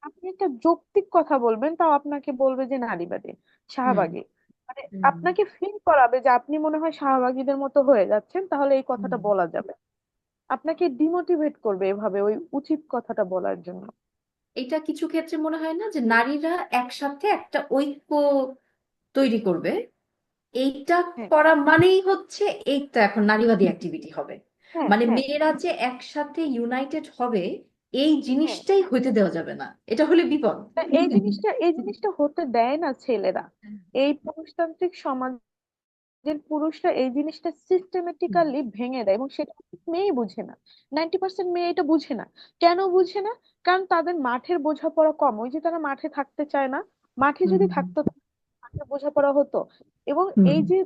আপনি একটা যৌক্তিক কথা বলবেন তাও আপনাকে বলবে যে নারীবাদী, হুম শাহবাগী। মানে হুম আপনাকে ফিল করাবে যে আপনি মনে হয় শাহবাগীদের মতো হয়ে যাচ্ছেন, তাহলে এই হুম। কথাটা বলা যাবে। আপনাকে ডিমোটিভেট করবে এভাবে ওই উচিত কথাটা বলার জন্য। এটা কিছু ক্ষেত্রে মনে হয় না যে নারীরা একসাথে একটা ঐক্য তৈরি করবে, এইটা হ্যাঁ, করা মানেই হচ্ছে এইটা এখন নারীবাদী অ্যাক্টিভিটি হবে। হ্যাঁ, মানে হ্যাঁ, মেয়েরা যে একসাথে ইউনাইটেড হবে, এই হ্যাঁ। জিনিসটাই হইতে দেওয়া যাবে না, এটা হলে বিপদ। তা এই জিনিসটা হতে দেয় না ছেলেরা। এই পুরুষতান্ত্রিক সমাজের পুরুষরা এই জিনিসটা হুম সিস্টেমেটিক্যালি ভেঙে দেয় এবং সেটা মেয়েই বুঝে না। 90% মেয়ে এটা বুঝে না। কেন বুঝে না? কারণ তাদের মাঠের বোঝাপড়া কম, ওই যে তারা মাঠে থাকতে চায় না। মাঠে হুম যদি থাকতো মাঠের বোঝাপড়া হতো। এবং হুম এই যে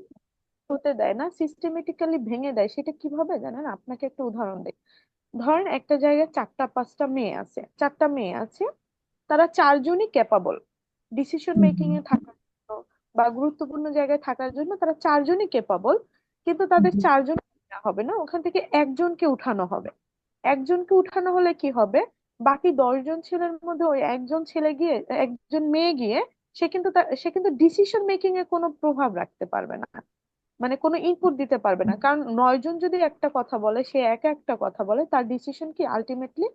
হতে দেয় না, সিস্টেমেটিক্যালি ভেঙে দেয়, সেটা কিভাবে জানেন? আপনাকে একটা উদাহরণ দেই। ধরেন একটা জায়গায় চারটা পাঁচটা মেয়ে আছে, চারটা মেয়ে আছে, তারা চারজনই ক্যাপাবল ডিসিশন হুম মেকিং এ থাকার জন্য বা গুরুত্বপূর্ণ জায়গায় থাকার জন্য। তারা চারজনই ক্যাপাবল, কিন্তু হুম তাদের হুম চারজন হবে না, ওখান থেকে একজনকে উঠানো হবে। একজনকে উঠানো হলে কি হবে? বাকি 10 জন ছেলের মধ্যে ওই একজন ছেলে গিয়ে, একজন মেয়ে গিয়ে সে কিন্তু ডিসিশন মেকিং এ কোনো প্রভাব রাখতে পারবে না, মানে কোনো ইনপুট দিতে পারবে না। কারণ 9 জন যদি একটা কথা বলে, সে একা একটা কথা বলে, তার ডিসিশন কি আলটিমেটলি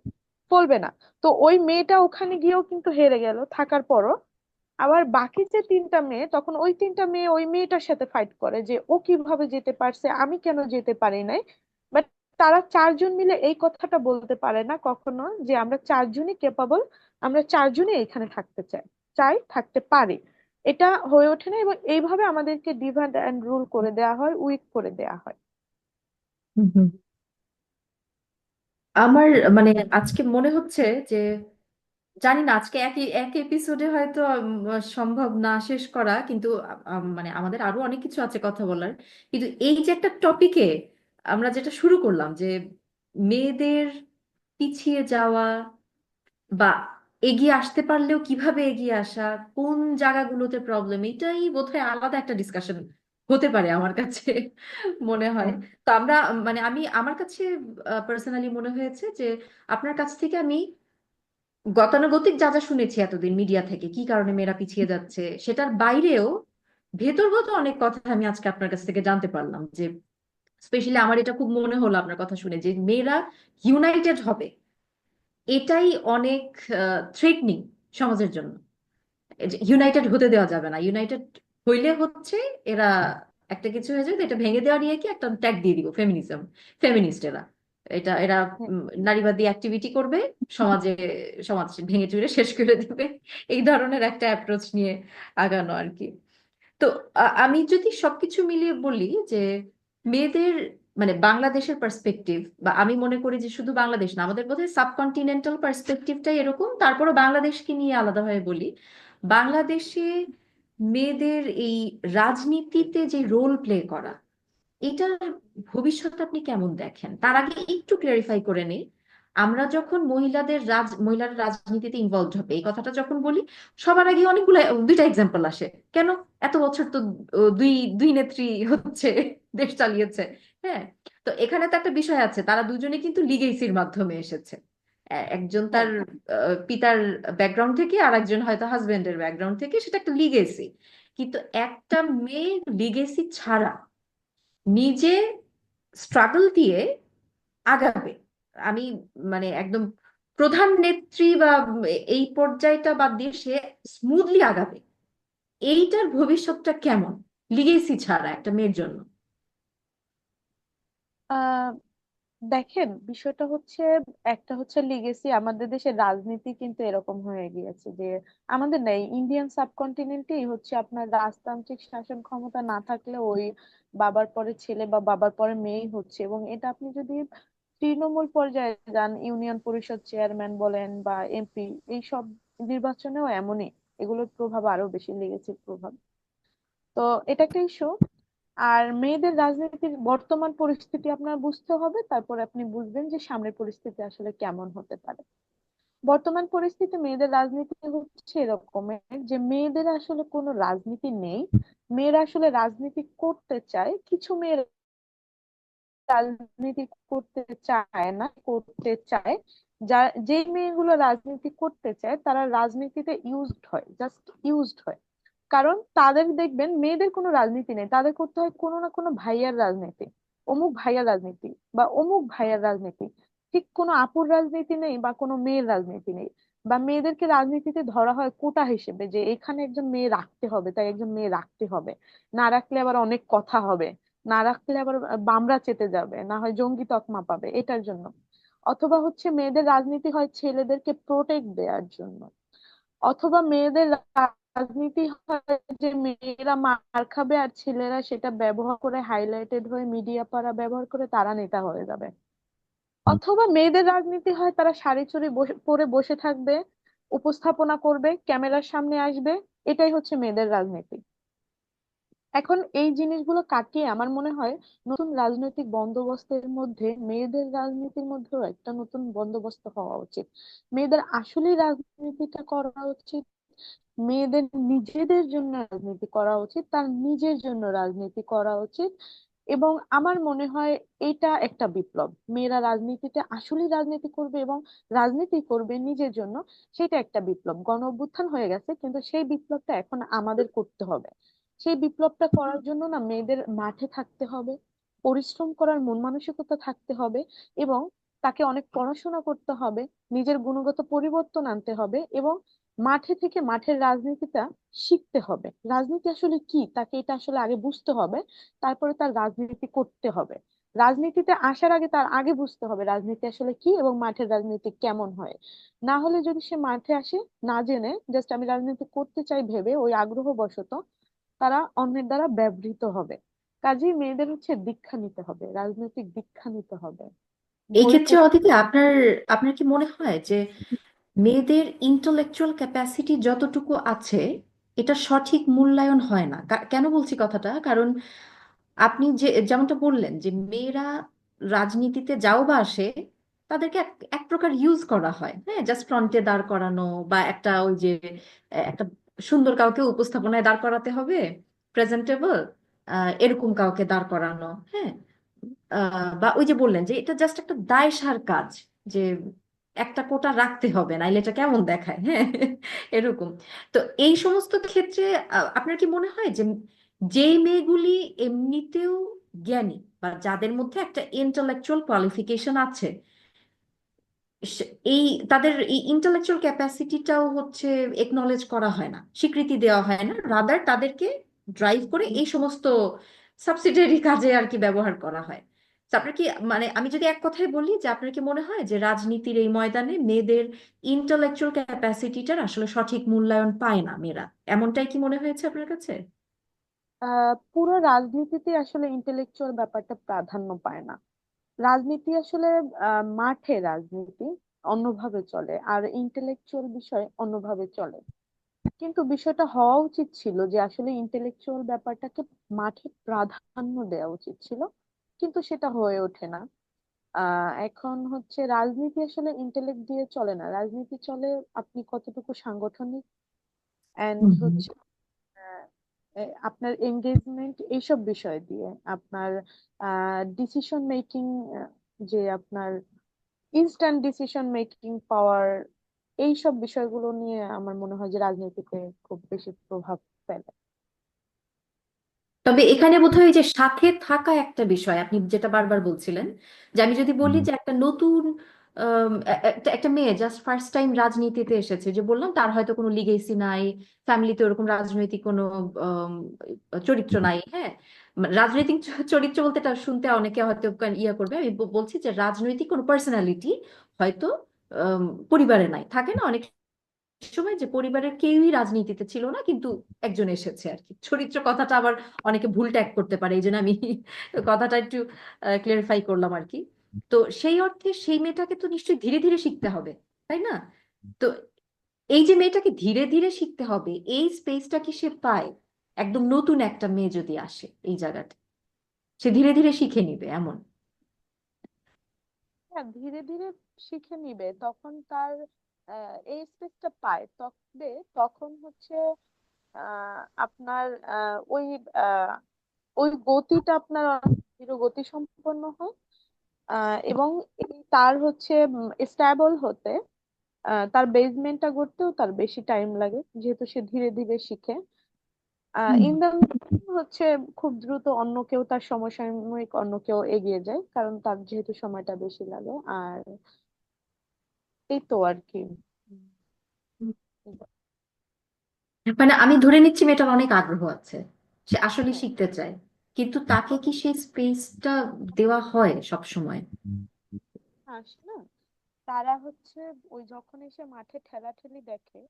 ফলবে না। তো ওই মেয়েটা ওখানে গিয়েও কিন্তু হেরে গেল থাকার পরও। আবার বাকি যে তিনটা মেয়ে, তখন ওই তিনটা মেয়ে ওই মেয়েটার সাথে ফাইট করে যে ও কিভাবে যেতে পারছে, আমি কেন যেতে পারি নাই। বাট তারা চারজন মিলে এই কথাটা বলতে পারে না কখনো যে আমরা চারজনই ক্যাপাবল, আমরা চারজনই এখানে থাকতে চাই, থাকতে পারি। এটা হয়ে ওঠে না, এবং এইভাবে আমাদেরকে ডিভাইড অ্যান্ড রুল করে দেওয়া হয়, উইক করে দেওয়া হয়। হুম হুম। আমার মানে আজকে মনে হচ্ছে যে, জানি না আজকে এক এক এপিসোডে হয়তো সম্ভব না শেষ করা, কিন্তু মানে আমাদের আরো অনেক কিছু আছে কথা বলার। কিন্তু এই যে একটা টপিকে আমরা যেটা শুরু করলাম যে মেয়েদের পিছিয়ে যাওয়া বা এগিয়ে আসতে পারলেও কিভাবে এগিয়ে আসা, কোন জায়গাগুলোতে প্রবলেম, এটাই বোধহয় আলাদা একটা ডিসকাশন হতে পারে আমার কাছে মনে হয়। হ্যাঁ, তো আমরা মানে আমার কাছে পার্সোনালি মনে হয়েছে যে আপনার কাছ থেকে আমি গতানুগতিক যা যা শুনেছি এতদিন মিডিয়া থেকে কি কারণে মেয়েরা পিছিয়ে যাচ্ছে, সেটার বাইরেও ভেতরগত অনেক কথা আমি আজকে আপনার কাছ থেকে জানতে পারলাম। যে স্পেশালি আমার এটা খুব মনে হলো আপনার কথা শুনে যে মেয়েরা ইউনাইটেড হবে, এটাই অনেক থ্রেটনিং সমাজের জন্য। ইউনাইটেড হতে দেওয়া যাবে না, ইউনাইটেড হইলে হচ্ছে এরা একটা কিছু হয়ে যাবে, এটা ভেঙে দেওয়া নিয়ে কি একটা ট্যাগ দিয়ে দিব ফেমিনিজম, ফেমিনিস্ট এরা। এরা হ্যাঁ। নারীবাদী অ্যাক্টিভিটি করবে, সমাজে সমাজ ভেঙে চুরে শেষ করে দিবে, এই ধরনের একটা অ্যাপ্রোচ নিয়ে আগানো আর কি। তো আমি যদি সবকিছু মিলিয়ে বলি যে মেয়েদের মানে বাংলাদেশের পার্সপেক্টিভ, বা আমি মনে করি যে শুধু বাংলাদেশ না, আমাদের বোধহয় সাবকন্টিনেন্টাল পার্সপেক্টিভটাই এরকম, তারপরও বাংলাদেশকে নিয়ে আলাদাভাবে বলি। বাংলাদেশে মেয়েদের এই রাজনীতিতে যে রোল প্লে করা, এটার ভবিষ্যৎ আপনি কেমন দেখেন? তার আগে একটু ক্লারিফাই করে নেই, আমরা যখন মহিলারা রাজনীতিতে ইনভলভ হবে এই কথাটা যখন বলি, সবার আগে অনেকগুলো দুইটা এক্সাম্পল আসে। কেন? এত বছর তো দুই দুই নেত্রী হচ্ছে দেশ চালিয়েছে। হ্যাঁ, তো এখানে তো একটা বিষয় আছে, তারা দুজনে কিন্তু লিগেসির মাধ্যমে এসেছে। একজন হ্যাঁ। তার পিতার ব্যাকগ্রাউন্ড থেকে, আর একজন হয়তো হাজবেন্ডের ব্যাকগ্রাউন্ড থেকে, সেটা একটা লিগেসি। কিন্তু একটা মেয়ে লিগেসি ছাড়া নিজে স্ট্রাগল দিয়ে আগাবে, আমি মানে একদম প্রধান নেত্রী বা এই পর্যায়টা বাদ দিয়ে সে স্মুথলি আগাবে, এইটার ভবিষ্যৎটা কেমন লিগেসি ছাড়া একটা মেয়ের জন্য? আহ দেখেন, বিষয়টা হচ্ছে, একটা হচ্ছে লিগেসি। আমাদের দেশের রাজনীতি কিন্তু এরকম হয়ে গিয়েছে যে আমাদের নেই, ইন্ডিয়ান সাবকন্টিনেন্টেই হচ্ছে আপনার রাজতান্ত্রিক শাসন ক্ষমতা না থাকলে ওই বাবার পরে ছেলে বা বাবার পরে মেয়েই হচ্ছে। এবং এটা আপনি যদি তৃণমূল পর্যায়ে যান, ইউনিয়ন পরিষদ চেয়ারম্যান বলেন বা এমপি, এইসব নির্বাচনেও এমনই। এগুলোর প্রভাব আরো বেশি, লিগেসির প্রভাব। তো এটা একটা ইস্যু। আর মেয়েদের রাজনীতির বর্তমান পরিস্থিতি আপনার বুঝতে হবে, তারপর আপনি বুঝবেন যে সামনের পরিস্থিতি আসলে কেমন হতে পারে। বর্তমান পরিস্থিতি মেয়েদের রাজনীতি হচ্ছে এরকমের যে মেয়েদের আসলে কোনো রাজনীতি নেই। মেয়েরা আসলে রাজনীতি করতে চায়, কিছু মেয়েরা রাজনীতি করতে চায় না, করতে চায়। যা, যে মেয়েগুলো রাজনীতি করতে চায় তারা রাজনীতিতে ইউজড হয়, জাস্ট ইউজড হয়। কারণ তাদের দেখবেন মেয়েদের কোনো রাজনীতি নেই, তাদের করতে হয় কোনো না কোনো ভাইয়ার রাজনীতি, অমুক ভাইয়ার রাজনীতি বা অমুক ভাইয়ার রাজনীতি। ঠিক কোনো আপুর রাজনীতি নেই বা কোনো মেয়ের রাজনীতি নেই। বা মেয়েদেরকে রাজনীতিতে ধরা হয় কোটা হিসেবে, যে এখানে একজন মেয়ে রাখতে হবে, তাই একজন মেয়ে রাখতে হবে। না রাখলে আবার অনেক কথা হবে, না রাখলে আবার বামরা চেতে যাবে, না হয় জঙ্গি তকমা পাবে, এটার জন্য। অথবা হচ্ছে মেয়েদের রাজনীতি হয় ছেলেদেরকে প্রোটেক্ট দেওয়ার জন্য। অথবা মেয়েদের রাজনীতি হয় যে মেয়েরা মার খাবে আর ছেলেরা সেটা ব্যবহার করে, হাইলাইটেড হয়ে মিডিয়া পাড়া ব্যবহার করে তারা নেতা হয়ে যাবে। অথবা মেয়েদের রাজনীতি হয় তারা শাড়ি চুড়ি পরে বসে থাকবে, উপস্থাপনা করবে, ক্যামেরার সামনে আসবে। এটাই হচ্ছে মেয়েদের রাজনীতি। এখন এই জিনিসগুলো কাটিয়ে আমার মনে হয় নতুন রাজনৈতিক বন্দোবস্তের মধ্যে মেয়েদের রাজনীতির মধ্যেও একটা নতুন বন্দোবস্ত হওয়া উচিত। মেয়েদের আসলেই রাজনীতিটা করা উচিত, মেয়েদের নিজেদের জন্য রাজনীতি করা উচিত, তার নিজের জন্য রাজনীতি করা উচিত। এবং আমার মনে হয় এটা একটা বিপ্লব, মেয়েরা রাজনীতিতে আসলেই রাজনীতি করবে এবং রাজনীতি করবে নিজের জন্য। সেটা একটা বিপ্লব, গণ অভ্যুত্থান হয়ে গেছে, কিন্তু সেই বিপ্লবটা এখন আমাদের করতে হবে। সেই বিপ্লবটা করার জন্য না মেয়েদের মাঠে থাকতে হবে, পরিশ্রম করার মন মানসিকতা থাকতে হবে, এবং তাকে অনেক পড়াশোনা করতে হবে, নিজের গুণগত পরিবর্তন আনতে হবে, এবং মাঠে থেকে মাঠের রাজনীতিটা শিখতে হবে। রাজনীতি আসলে কি তাকে এটা আসলে আগে বুঝতে হবে, তারপরে তার রাজনীতি করতে হবে। রাজনীতিতে আসার আগে তার আগে বুঝতে হবে রাজনীতি আসলে কি এবং মাঠের রাজনীতি কেমন হয়। না হলে যদি সে মাঠে আসে না জেনে, জাস্ট আমি রাজনীতি করতে চাই ভেবে ওই আগ্রহ বশত, তারা অন্যের দ্বারা ব্যবহৃত হবে। কাজেই মেয়েদের হচ্ছে দীক্ষা নিতে হবে, রাজনৈতিক দীক্ষা নিতে হবে, এই বই ক্ষেত্রে পড়তে অদিতি, হবে। আপনার আপনার কি মনে হয় যে মেয়েদের ইন্টেলেকচুয়াল ক্যাপাসিটি যতটুকু আছে, এটা সঠিক মূল্যায়ন হয় না? কেন বলছি কথাটা, কারণ আপনি যে যেমনটা বললেন যে মেয়েরা রাজনীতিতে যাও বা আসে, তাদেরকে এক এক প্রকার ইউজ করা হয়, হ্যাঁ, জাস্ট ফ্রন্টে দাঁড় করানো, বা একটা ওই যে একটা সুন্দর কাউকে উপস্থাপনায় দাঁড় করাতে হবে, প্রেজেন্টেবল, এরকম কাউকে দাঁড় করানো, হ্যাঁ, বা ওই যে বললেন যে এটা জাস্ট একটা দায়সার কাজ, যে একটা কোটা রাখতে হবে, নাইলে এটা কেমন দেখায়, হ্যাঁ, এরকম। তো এই সমস্ত ক্ষেত্রে আপনার কি মনে হয় যে যেই মেয়েগুলি এমনিতেও জ্ঞানী, বা যাদের মধ্যে একটা ইন্টেলেকচুয়াল কোয়ালিফিকেশন আছে, এই তাদের এই ইন্টেলেকচুয়াল ক্যাপাসিটিটাও হচ্ছে একনলেজ করা হয় না, স্বীকৃতি দেওয়া হয় না, রাদার তাদেরকে ড্রাইভ করে এই সমস্ত সাবসিডিয়ারি কাজে আর কি ব্যবহার করা হয়? তো আপনার কি, মানে আমি যদি এক কথায় বলি, যে আপনার কি মনে হয় যে রাজনীতির এই ময়দানে মেয়েদের ইন্টেলেকচুয়াল ক্যাপাসিটিটার আসলে সঠিক মূল্যায়ন পায় না মেয়েরা, এমনটাই কি মনে হয়েছে আপনার কাছে? পুরো রাজনীতিতে আসলে ইন্টেলেকচুয়াল ব্যাপারটা প্রাধান্য পায় না। রাজনীতি আসলে মাঠে রাজনীতি অন্যভাবে চলে, আর ইন্টেলেকচুয়াল বিষয় অন্যভাবে চলে। কিন্তু বিষয়টা হওয়া উচিত ছিল যে আসলে ইন্টেলেকচুয়াল ব্যাপারটাকে মাঠে প্রাধান্য দেওয়া উচিত ছিল, কিন্তু সেটা হয়ে ওঠে না। এখন হচ্ছে রাজনীতি আসলে ইন্টেলেক্ট দিয়ে চলে না, রাজনীতি চলে আপনি কতটুকু সাংগঠনিক এন্ড হুম হুম। হচ্ছে আহ, আপনার এঙ্গেজমেন্ট এইসব বিষয় দিয়ে, আপনার ডিসিশন মেকিং, যে আপনার ইনস্ট্যান্ট ডিসিশন মেকিং পাওয়ার, এইসব বিষয়গুলো নিয়ে আমার মনে হয় যে রাজনীতিতে খুব বেশি প্রভাব ফেলে। তবে এখানে বোধহয় যে সাথে থাকা একটা বিষয় আপনি যেটা বারবার বলছিলেন, যে আমি যদি বলি যে একটা নতুন একটা একটা মেয়ে জাস্ট ফার্স্ট টাইম রাজনীতিতে এসেছে, যে বললাম তার হয়তো কোনো লিগেসি নাই, ফ্যামিলিতে ওরকম রাজনৈতিক কোনো আম, চরিত্র নাই, হ্যাঁ, মানে রাজনৈতিক চরিত্র বলতে এটা শুনতে অনেকে হয়তো ইয়া করবে, আমি বলছি যে রাজনৈতিক কোনো পার্সোনালিটি হয়তো আম, পরিবারে নাই, থাকে না অনেক সময় যে পরিবারের কেউই রাজনীতিতে ছিল না কিন্তু একজন এসেছে আর কি, চরিত্র কথাটা আবার অনেকে ভুল ট্যাগ করতে পারে, এই জন্য আমি কথাটা একটু ক্লিয়ারিফাই করলাম আর কি। তো সেই অর্থে সেই মেয়েটাকে তো নিশ্চয়ই ধীরে ধীরে শিখতে হবে, তাই না? তো এই যে মেয়েটাকে ধীরে ধীরে শিখতে হবে, এই স্পেসটা কি সে পায়? একদম নতুন একটা মেয়ে যদি আসে এই জায়গাটা, সে ধীরে ধীরে শিখে নিবে এমন? হ্যাঁ, ধীরে ধীরে শিখে নিবে, তখন তার এই স্পেসটা পায়। তবে তখন হচ্ছে আপনার ওই আহ, ওই গতিটা আপনার অনেক ধীর গতি সম্পন্ন হয়। এবং তার হচ্ছে স্ট্যাবল হতে, তার বেসমেন্টটা গড়তেও তার বেশি টাইম লাগে, যেহেতু সে ধীরে ধীরে শিখে। হুম। ইন দ্য হচ্ছে খুব দ্রুত অন্য কেউ, তার সমসাময়িক অন্য কেউ এগিয়ে যায়, কারণ তার যেহেতু সময়টা বেশি লাগে। আর এই তো আর কি। মানে আমি ধরে নিচ্ছি মেয়েটার অনেক আগ্রহ আছে, সে আসলে হ্যাঁ, শিখতে চায়, কিন্তু তাকে কি সেই স্পেসটা দেওয়া হয় সব সময়? আসে না। তারা হচ্ছে ওই যখন এসে মাঠে ঠেলাঠেলি দেখে,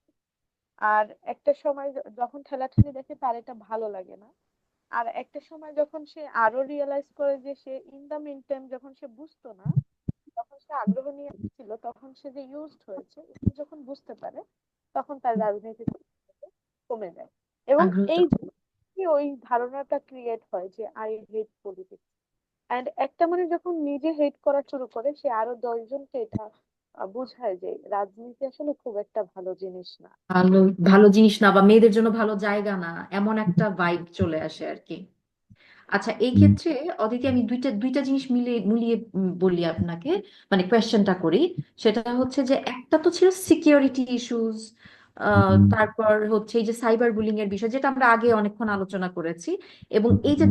আর একটা সময় যখন ঠেলাঠেলি দেখে তার এটা ভালো লাগে না। আর একটা সময় যখন সে আরো রিয়েলাইজ করে যে say in the mean time যখন সে বুঝতো না, যখন সে আগ্রহ নিয়ে ছিল, তখন সে যে ইউজড হয়েছে এটা যখন বুঝতে পারে, তখন তার রাজনীতি কমে যায়। এবং আগ্রহটা। এই যে ওই ধারণাটা ক্রিয়েট হয় যে আই হেট পলিটিক্স, এন্ড একটা মানে যখন নিজে হেট করা শুরু করে, সে আরো 10 জনকে এটা বোঝায় যে রাজনীতি আসলে খুব একটা ভালো জিনিস না। ভালো, ভালো জিনিস না, বা মেয়েদের জন্য ভালো জায়গা না, এমন একটা ভাইব চলে আসে আর কি। আচ্ছা, এই ক্ষেত্রে অদিতি আমি দুইটা দুইটা জিনিস মিলিয়ে মিলিয়ে বলি আপনাকে, মানে কোয়েশ্চেনটা করি। সেটা হচ্ছে যে একটা তো ছিল সিকিউরিটি ইস্যুস, তারপর হচ্ছে এই যে সাইবার বুলিং এর বিষয়, যেটা আমরা আগে অনেকক্ষণ আলোচনা করেছি, এবং এই যে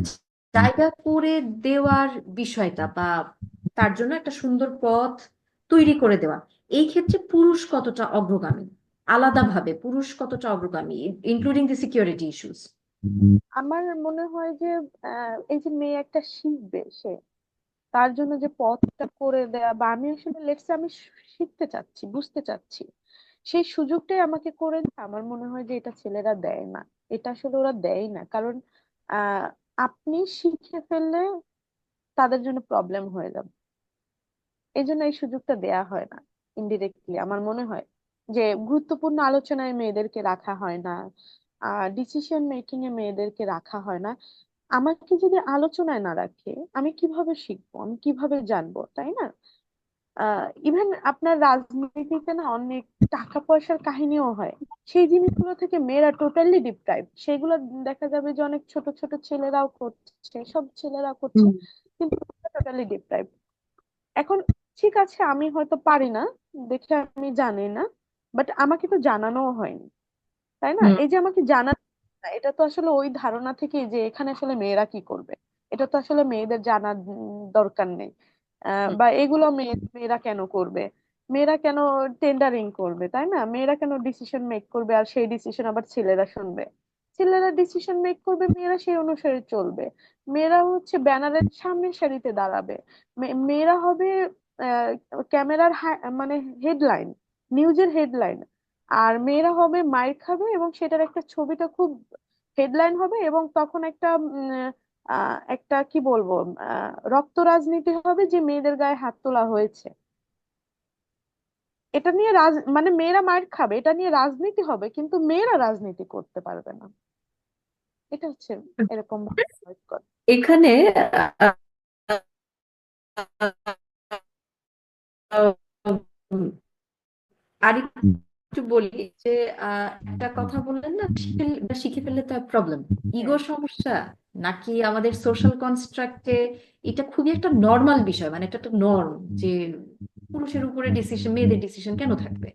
জায়গা করে দেওয়ার বিষয়টা, বা তার জন্য একটা সুন্দর পথ তৈরি করে দেওয়া, এই ক্ষেত্রে পুরুষ কতটা অগ্রগামী, আলাদাভাবে পুরুষ কতটা অগ্রগামী, ইনক্লুডিং দি সিকিউরিটি ইস্যুস? আমার মনে হয় যে এই যে মেয়ে একটা শিখবে, সে তার জন্য যে পথটা করে দেয়া, বা আমি আসলে লেটস আমি শিখতে চাচ্ছি, বুঝতে চাচ্ছি, সেই সুযোগটাই আমাকে করে দেয়, আমার মনে হয় যে এটা ছেলেরা দেয় না। এটা আসলে ওরা দেয় না, কারণ আহ আপনি শিখে ফেললে তাদের জন্য প্রবলেম হয়ে যাবে। এই জন্য এই সুযোগটা দেয়া হয় না। ইনডিরেক্টলি আমার মনে হয় যে গুরুত্বপূর্ণ আলোচনায় মেয়েদেরকে রাখা হয় না, ডিসিশন মেকিং এ মেয়েদেরকে রাখা হয় না। আমাকে যদি আলোচনায় না রাখে, আমি কিভাবে শিখবো, আমি কিভাবে জানবো, তাই না? ইভেন আপনার রাজনীতিতে না অনেক টাকা পয়সার কাহিনীও হয়, সেই জিনিসগুলো থেকে মেয়েরা টোটালি ডিপ্রাইভ। সেগুলো দেখা যাবে যে অনেক ছোট ছোট ছেলেরাও করছে, সব ছেলেরা করছে, হুম কিন্তু টোটালি ডিপ্রাইভ। এখন ঠিক আছে, আমি হয়তো পারি না দেখে আমি জানি না, বাট আমাকে তো জানানোও হয়নি, তাই না? হুম এই যে আমাকে জানানো না, এটা তো আসলে ওই ধারণা থেকে যে এখানে আসলে মেয়েরা কি করবে, এটা তো আসলে মেয়েদের জানার দরকার নেই। হুম। বা এগুলো মেয়েরা কেন করবে, মেয়েরা কেন টেন্ডারিং করবে, তাই না? মেয়েরা কেন ডিসিশন মেক করবে আর সেই ডিসিশন আবার ছেলেরা শুনবে? ছেলেরা ডিসিশন মেক করবে, মেয়েরা সেই অনুসারে চলবে। মেয়েরা হচ্ছে ব্যানারের সামনের সারিতে দাঁড়াবে। মেয়েরা হবে ক্যামেরার মানে হেডলাইন, নিউজের হেডলাইন। আর মেয়েরা হবে মাইর খাবে, এবং সেটার একটা ছবিটা খুব হেডলাইন হবে, এবং তখন একটা একটা কি বলবো, রক্ত রাজনীতি হবে যে মেয়েদের গায়ে হাত তোলা হয়েছে। এটা নিয়ে মানে মেয়েরা মার খাবে, এটা নিয়ে রাজনীতি হবে, কিন্তু মেয়েরা রাজনীতি করতে পারবে না। এটা হচ্ছে এরকম ভাবে avoid করা। এখানে আর একটু বলি যে একটা কথা বললেন না, শিখে ফেললে তো প্রবলেম, হ্যাঁ, ইগোর সমস্যা নাকি আমাদের সোশ্যাল কনস্ট্রাক্টে এটা খুবই একটা নর্মাল বিষয়, মানে এটা একটা নর্ম যে পুরুষের উপরে ডিসিশন, মেয়েদের ডিসিশন কেন থাকবে?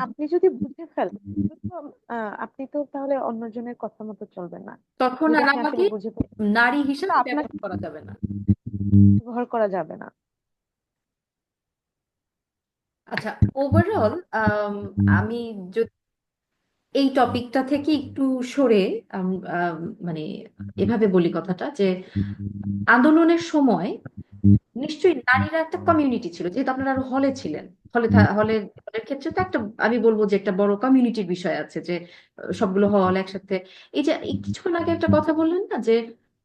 আপনি যদি বুঝে ফেলেন, তো, আপনি তো তাহলে অন্যজনের কথা মতো চলবেন না। তখন যদি আর আপনি আমাকে আসলে বুঝে ফেলেন, নারী তো হিসেবে আপনাকে ব্যবহার করা যাবে না। ব্যবহার করা যাবে না। আচ্ছা, ওভারঅল আমি যদি এই টপিকটা থেকে একটু সরে আম, আম, মানে এভাবে বলি কথাটা যে আন্দোলনের সময় নিশ্চয়ই নারীরা একটা কমিউনিটি ছিল, যেহেতু আপনারা আরো হলে ছিলেন। হলের হলের ক্ষেত্রে তো একটা, আমি বলবো যে একটা বড় কমিউনিটির বিষয় আছে যে সবগুলো হল একসাথে। এই যে এই কিছুক্ষণ আগে একটা কথা বললেন না যে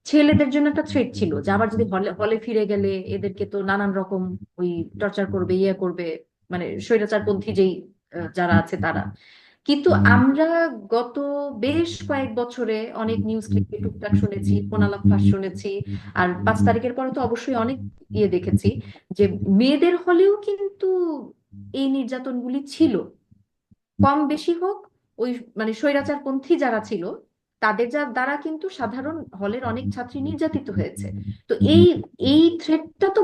ছেলেদের জন্য একটা থ্রেট ছিল যে আবার যদি হলে হলে ফিরে গেলে এদেরকে তো নানান রকম ওই টর্চার করবে, ইয়ে করবে, মানে স্বৈরাচারপন্থী যেই যারা আছে তারা। কিন্তু আমরা গত বেশ কয়েক বছরে অনেক নিউজ ক্লিপে টুকটাক শুনেছি, ফোনালাপ ফাঁস শুনেছি, আর 5 তারিখের পরে তো অবশ্যই অনেক ইয়ে দেখেছি যে মেয়েদের হলেও কিন্তু এই নির্যাতনগুলি ছিল, কম বেশি হোক। ওই মানে স্বৈরাচারপন্থী যারা ছিল তাদের দ্বারা কিন্তু সাধারণ হলের অনেক ছাত্রী নির্যাতিত হয়েছে। তো এই এই থ্রেটটা তো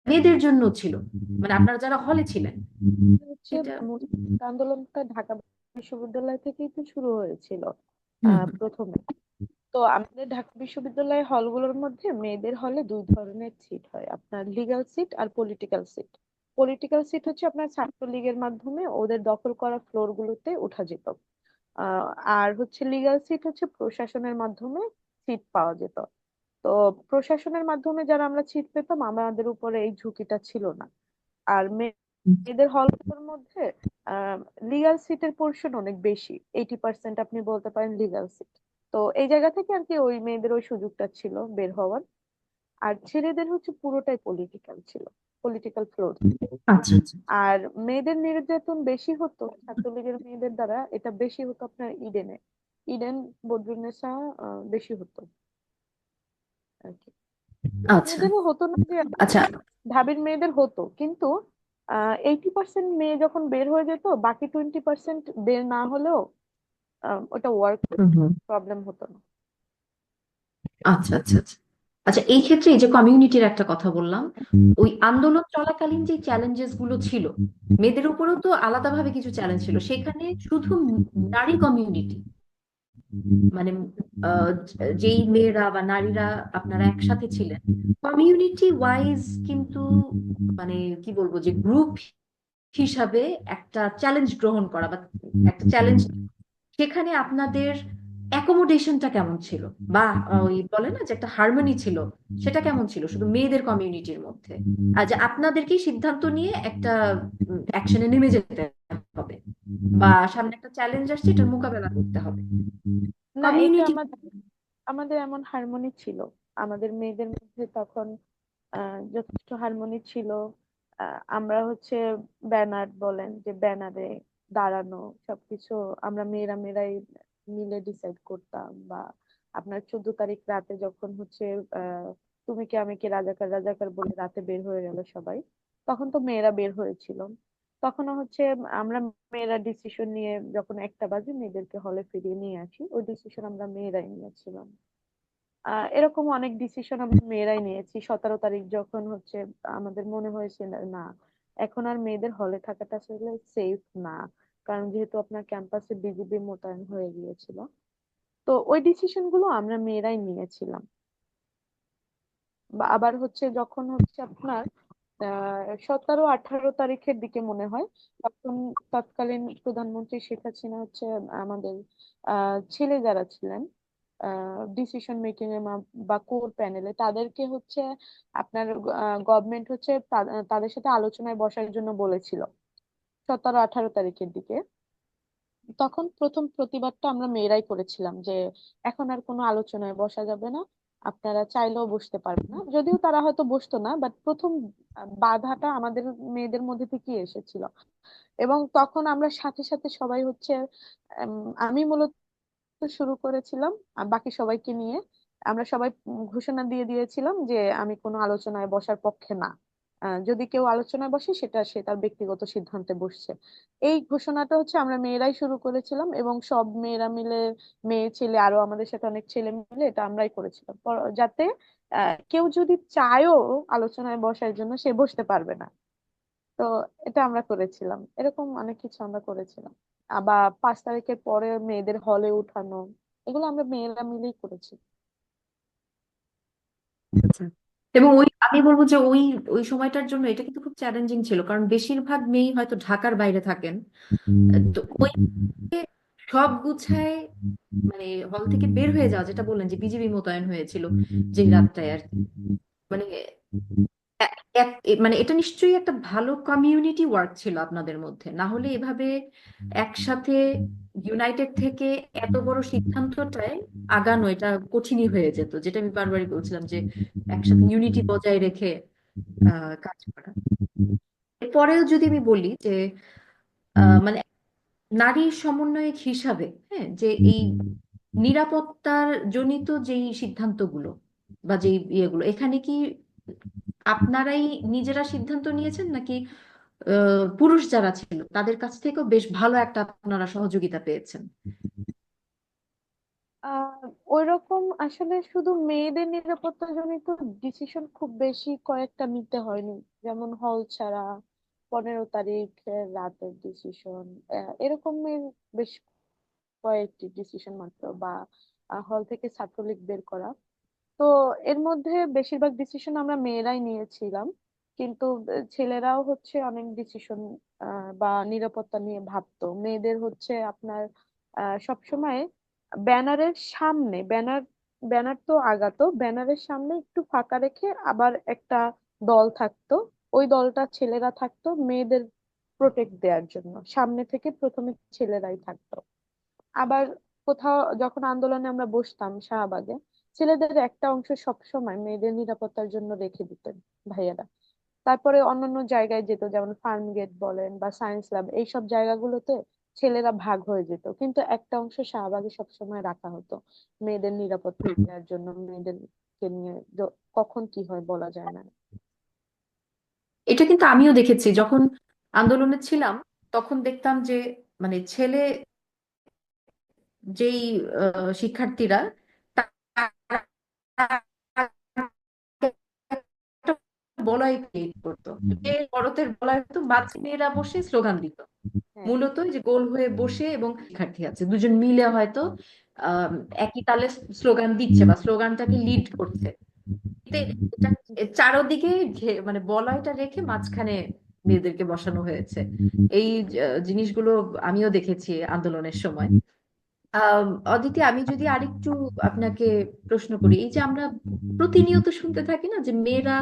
মেয়েদের জন্য ছিল, মানে আপনারা যারা হলে ছিলেন হচ্ছে এটা। আন্দোলনটা ঢাকা বিশ্ববিদ্যালয় থেকেই তো শুরু হয়েছিল হুম প্রথমে। তো আমাদের ঢাকা বিশ্ববিদ্যালয় হলগুলোর মধ্যে মেয়েদের হলে দুই ধরনের সিট হয়, আপনার লিগ্যাল সিট আর পলিটিক্যাল সিট। পলিটিক্যাল সিট হচ্ছে আপনার ছাত্রলীগের মাধ্যমে ওদের দখল করা ফ্লোর গুলোতে উঠা যেত। আহ, আর হচ্ছে লিগ্যাল সিট হচ্ছে প্রশাসনের মাধ্যমে সিট পাওয়া যেত। তো প্রশাসনের মাধ্যমে যারা আমরা সিট পেতাম, আমাদের উপরে এই ঝুঁকিটা ছিল না। আর মেয়েদের হলগুলোর মধ্যে লিগ্যাল সিটের পোর্শন অনেক বেশি, 80% আপনি বলতে পারেন লিগ্যাল সিট। তো এই জায়গা থেকে আর কি ওই মেয়েদের ওই সুযোগটা ছিল বের হওয়ার। আর ছেলেদের হচ্ছে পুরোটাই পলিটিক্যাল ছিল, পলিটিক্যাল ফ্লোর। আচ্ছা আচ্ছা। আর মেয়েদের নির্যাতন বেশি হতো ছাত্রলীগের মেয়েদের দ্বারা, এটা বেশি হতো আপনার ইডেনে। ইডেন, বদরুন্নেসা বেশি হতো আর কি। আচ্ছা মেয়েদেরও হতো না যে, আচ্ছা। ঢাবির মেয়েদের হতো, কিন্তু 80% মেয়ে যখন বের হয়ে যেত, বাকি 20% বের না হলেও ওটা ওয়ার্ক হুম হুম। প্রবলেম হতো না। আচ্ছা আচ্ছা আচ্ছা। আচ্ছা, এই ক্ষেত্রে এই যে কমিউনিটির একটা কথা বললাম, ওই আন্দোলন চলাকালীন যে চ্যালেঞ্জেস গুলো ছিল, মেয়েদের উপরেও তো আলাদাভাবে কিছু চ্যালেঞ্জ ছিল সেখানে। শুধু নারী কমিউনিটি, মানে আহ, যেই মেয়েরা বা নারীরা আপনারা একসাথে ছিলেন, কমিউনিটি ওয়াইজ কিন্তু মানে কি বলবো যে গ্রুপ হিসাবে একটা চ্যালেঞ্জ গ্রহণ করা বা একটা চ্যালেঞ্জ, সেখানে আপনাদের অ্যাকোমোডেশনটা কেমন ছিল? বা ওই বলে না যে একটা হারমোনি ছিল, সেটা কেমন ছিল শুধু মেয়েদের কমিউনিটির মধ্যে? আর যে আপনাদেরকেই সিদ্ধান্ত নিয়ে একটা অ্যাকশনে নেমে যেতে হবে, বা সামনে একটা চ্যালেঞ্জ আসছে, এটার মোকাবেলা করতে হবে, না, এটা কমিউনিটি। আমাদের আমাদের এমন হারমোনি ছিল। আমাদের মেয়েদের মধ্যে তখন যথেষ্ট হারমোনি ছিল। আমরা হচ্ছে ব্যানার বলেন, যে ব্যানারে দাঁড়ানো সবকিছু আমরা মেয়েরা মেয়েরাই মিলে ডিসাইড করতাম। বা আপনার 14 তারিখ রাতে যখন হচ্ছে আহ তুমি কে আমি কে রাজাকার রাজাকার বলে রাতে বের হয়ে গেল সবাই, তখন তো মেয়েরা বের হয়েছিল। তখনও হচ্ছে আমরা মেয়েরা ডিসিশন নিয়ে, যখন 1টা বাজে মেয়েদেরকে হলে ফিরিয়ে নিয়ে আসি, ওই ডিসিশন আমরা মেয়েরাই নিয়েছিলাম। এরকম অনেক ডিসিশন আমরা মেয়েরাই নিয়েছি। 17 তারিখ যখন হচ্ছে আমাদের মনে হয়েছে না না, এখন আর মেয়েদের হলে থাকাটা আসলে সেফ না, কারণ যেহেতু আপনার ক্যাম্পাসে বিজিবি মোতায়েন হয়ে গিয়েছিল। তো ওই ডিসিশন গুলো আমরা মেয়েরাই নিয়েছিলাম। বা আবার হচ্ছে যখন হচ্ছে আপনার 17-18 তারিখের দিকে মনে হয়। তখন তৎকালীন প্রধানমন্ত্রী শেখ হাসিনা হচ্ছে আমাদের ছেলে যারা ছিলেন ডিসিশন মেকিং এ বা কোর প্যানেলে, তাদেরকে হচ্ছে আপনার গভর্নমেন্ট হচ্ছে তাদের সাথে আলোচনায় বসার জন্য বলেছিল 17-18 তারিখের দিকে। তখন প্রথম প্রতিবাদটা আমরা মেয়েরাই করেছিলাম যে এখন আর কোনো আলোচনায় বসা যাবে না, আপনারা চাইলেও বসতে পারবেন না। যদিও তারা হয়তো বসতো না, বাট প্রথম বাধাটা আমাদের মেয়েদের মধ্যে থেকেই এসেছিল। এবং তখন আমরা সাথে সাথে সবাই হচ্ছে আমি মূলত শুরু করেছিলাম, আর বাকি সবাইকে নিয়ে আমরা সবাই ঘোষণা দিয়ে দিয়েছিলাম যে আমি কোনো আলোচনায় বসার পক্ষে না। যদি কেউ আলোচনায় বসে সেটা সে তার ব্যক্তিগত সিদ্ধান্তে বসছে। এই ঘোষণাটা হচ্ছে আমরা মেয়েরাই শুরু করেছিলাম, এবং সব মেয়েরা মিলে, মেয়ে ছেলে আরো আমাদের সাথে অনেক ছেলে মিলে এটা আমরাই করেছিলাম, যাতে কেউ যদি চায়ও আলোচনায় বসার জন্য সে বসতে পারবে না। তো এটা আমরা করেছিলাম, এরকম অনেক কিছু আমরা করেছিলাম। আবার 5 তারিখের পরে মেয়েদের হলে উঠানো, এগুলো আমরা মেয়েরা মিলেই করেছি। আচ্ছা। এবং ওই আমি বলবো যে ওই ওই সময়টার জন্য এটা কিন্তু খুব চ্যালেঞ্জিং ছিল, কারণ বেশিরভাগ মেয়ে হয়তো ঢাকার বাইরে থাকেন। তো ওই সব গুছায় মানে হল থেকে বের হয়ে যাওয়া, যেটা বললেন যে বিজিবি মোতায়েন হয়েছিল যে রাতটায় আর কি। মানে মানে এটা নিশ্চয়ই একটা ভালো কমিউনিটি ওয়ার্ক ছিল আপনাদের মধ্যে, না হলে এভাবে একসাথে ইউনাইটেড থেকে এত বড় সিদ্ধান্তটায় আগানো এটা কঠিনই হয়ে যেত, যেটা আমি বারবারই বলছিলাম যে একসাথে ইউনিটি বজায় রেখে কাজ করা। এরপরেও যদি আমি বলি যে মানে নারী সমন্বয়ক হিসাবে, হ্যাঁ, যে এই নিরাপত্তার জনিত যেই সিদ্ধান্তগুলো বা যেই ইয়েগুলো, এখানে কি আপনারাই নিজেরা সিদ্ধান্ত নিয়েছেন, নাকি পুরুষ যারা ছিল তাদের কাছ থেকেও বেশ ভালো একটা আপনারা সহযোগিতা পেয়েছেন? আহ ওইরকম আসলে শুধু মেয়েদের নিরাপত্তা জনিত ডিসিশন খুব বেশি কয়েকটা নিতে হয়নি। যেমন হল ছাড়া 15 তারিখ রাতের ডিসিশন, এরকমের বেশ কয়েকটি ডিসিশন মাত্র, বা হল থেকে ছাত্রলীগ বের করা। তো এর মধ্যে বেশিরভাগ ডিসিশন আমরা মেয়েরাই নিয়েছিলাম, কিন্তু ছেলেরাও হচ্ছে অনেক ডিসিশন বা নিরাপত্তা নিয়ে ভাবতো। মেয়েদের হচ্ছে আপনার সবসময় ব্যানারের সামনে, ব্যানার তো আগাতো, ব্যানারের সামনে একটু ফাঁকা রেখে আবার একটা দল থাকতো, ওই দলটা ছেলেরা থাকতো মেয়েদের প্রোটেক্ট দেওয়ার জন্য। সামনে থেকে প্রথমে ছেলেরাই থাকতো। আবার কোথাও যখন আন্দোলনে আমরা বসতাম শাহবাগে, ছেলেদের একটা অংশ সবসময় মেয়েদের নিরাপত্তার জন্য রেখে দিতেন ভাইয়ারা। তারপরে অন্যান্য জায়গায় যেত, যেমন ফার্ম গেট বলেন বা সায়েন্স ল্যাব, এইসব জায়গাগুলোতে ছেলেরা ভাগ হয়ে যেত, কিন্তু একটা অংশ শাহবাগে সবসময় রাখা হতো মেয়েদের নিরাপত্তা দেওয়ার জন্য। মেয়েদেরকে নিয়ে কখন কি হয় বলা যায় না। এটা কিন্তু আমিও দেখেছি যখন আন্দোলনে ছিলাম, তখন দেখতাম যে মানে ছেলে যেই শিক্ষার্থীরা তারা একটা বলয় ক্রিয়েট করতো, যে শরতের বলয় হতো, মাঝ মেয়েরা বসে স্লোগান দিত। হ্যাঁ। মূলত এই যে গোল হয়ে বসে এবং শিক্ষার্থী আছে দুজন মিলে হয়তো আহ একই তালে স্লোগান দিচ্ছে বা স্লোগানটাকে লিড করছে। এতে এটা চারোদিকে মানে বলয়টা রেখে মাঝখানে মেয়েদেরকে বসানো হয়েছে। এই জিনিসগুলো আমিও দেখেছি আন্দোলনের সময়। অদিতি, আমি যদি আরেকটু আপনাকে প্রশ্ন করি, এই যে আমরা প্রতিনিয়ত শুনতে থাকি না যে মেয়েরা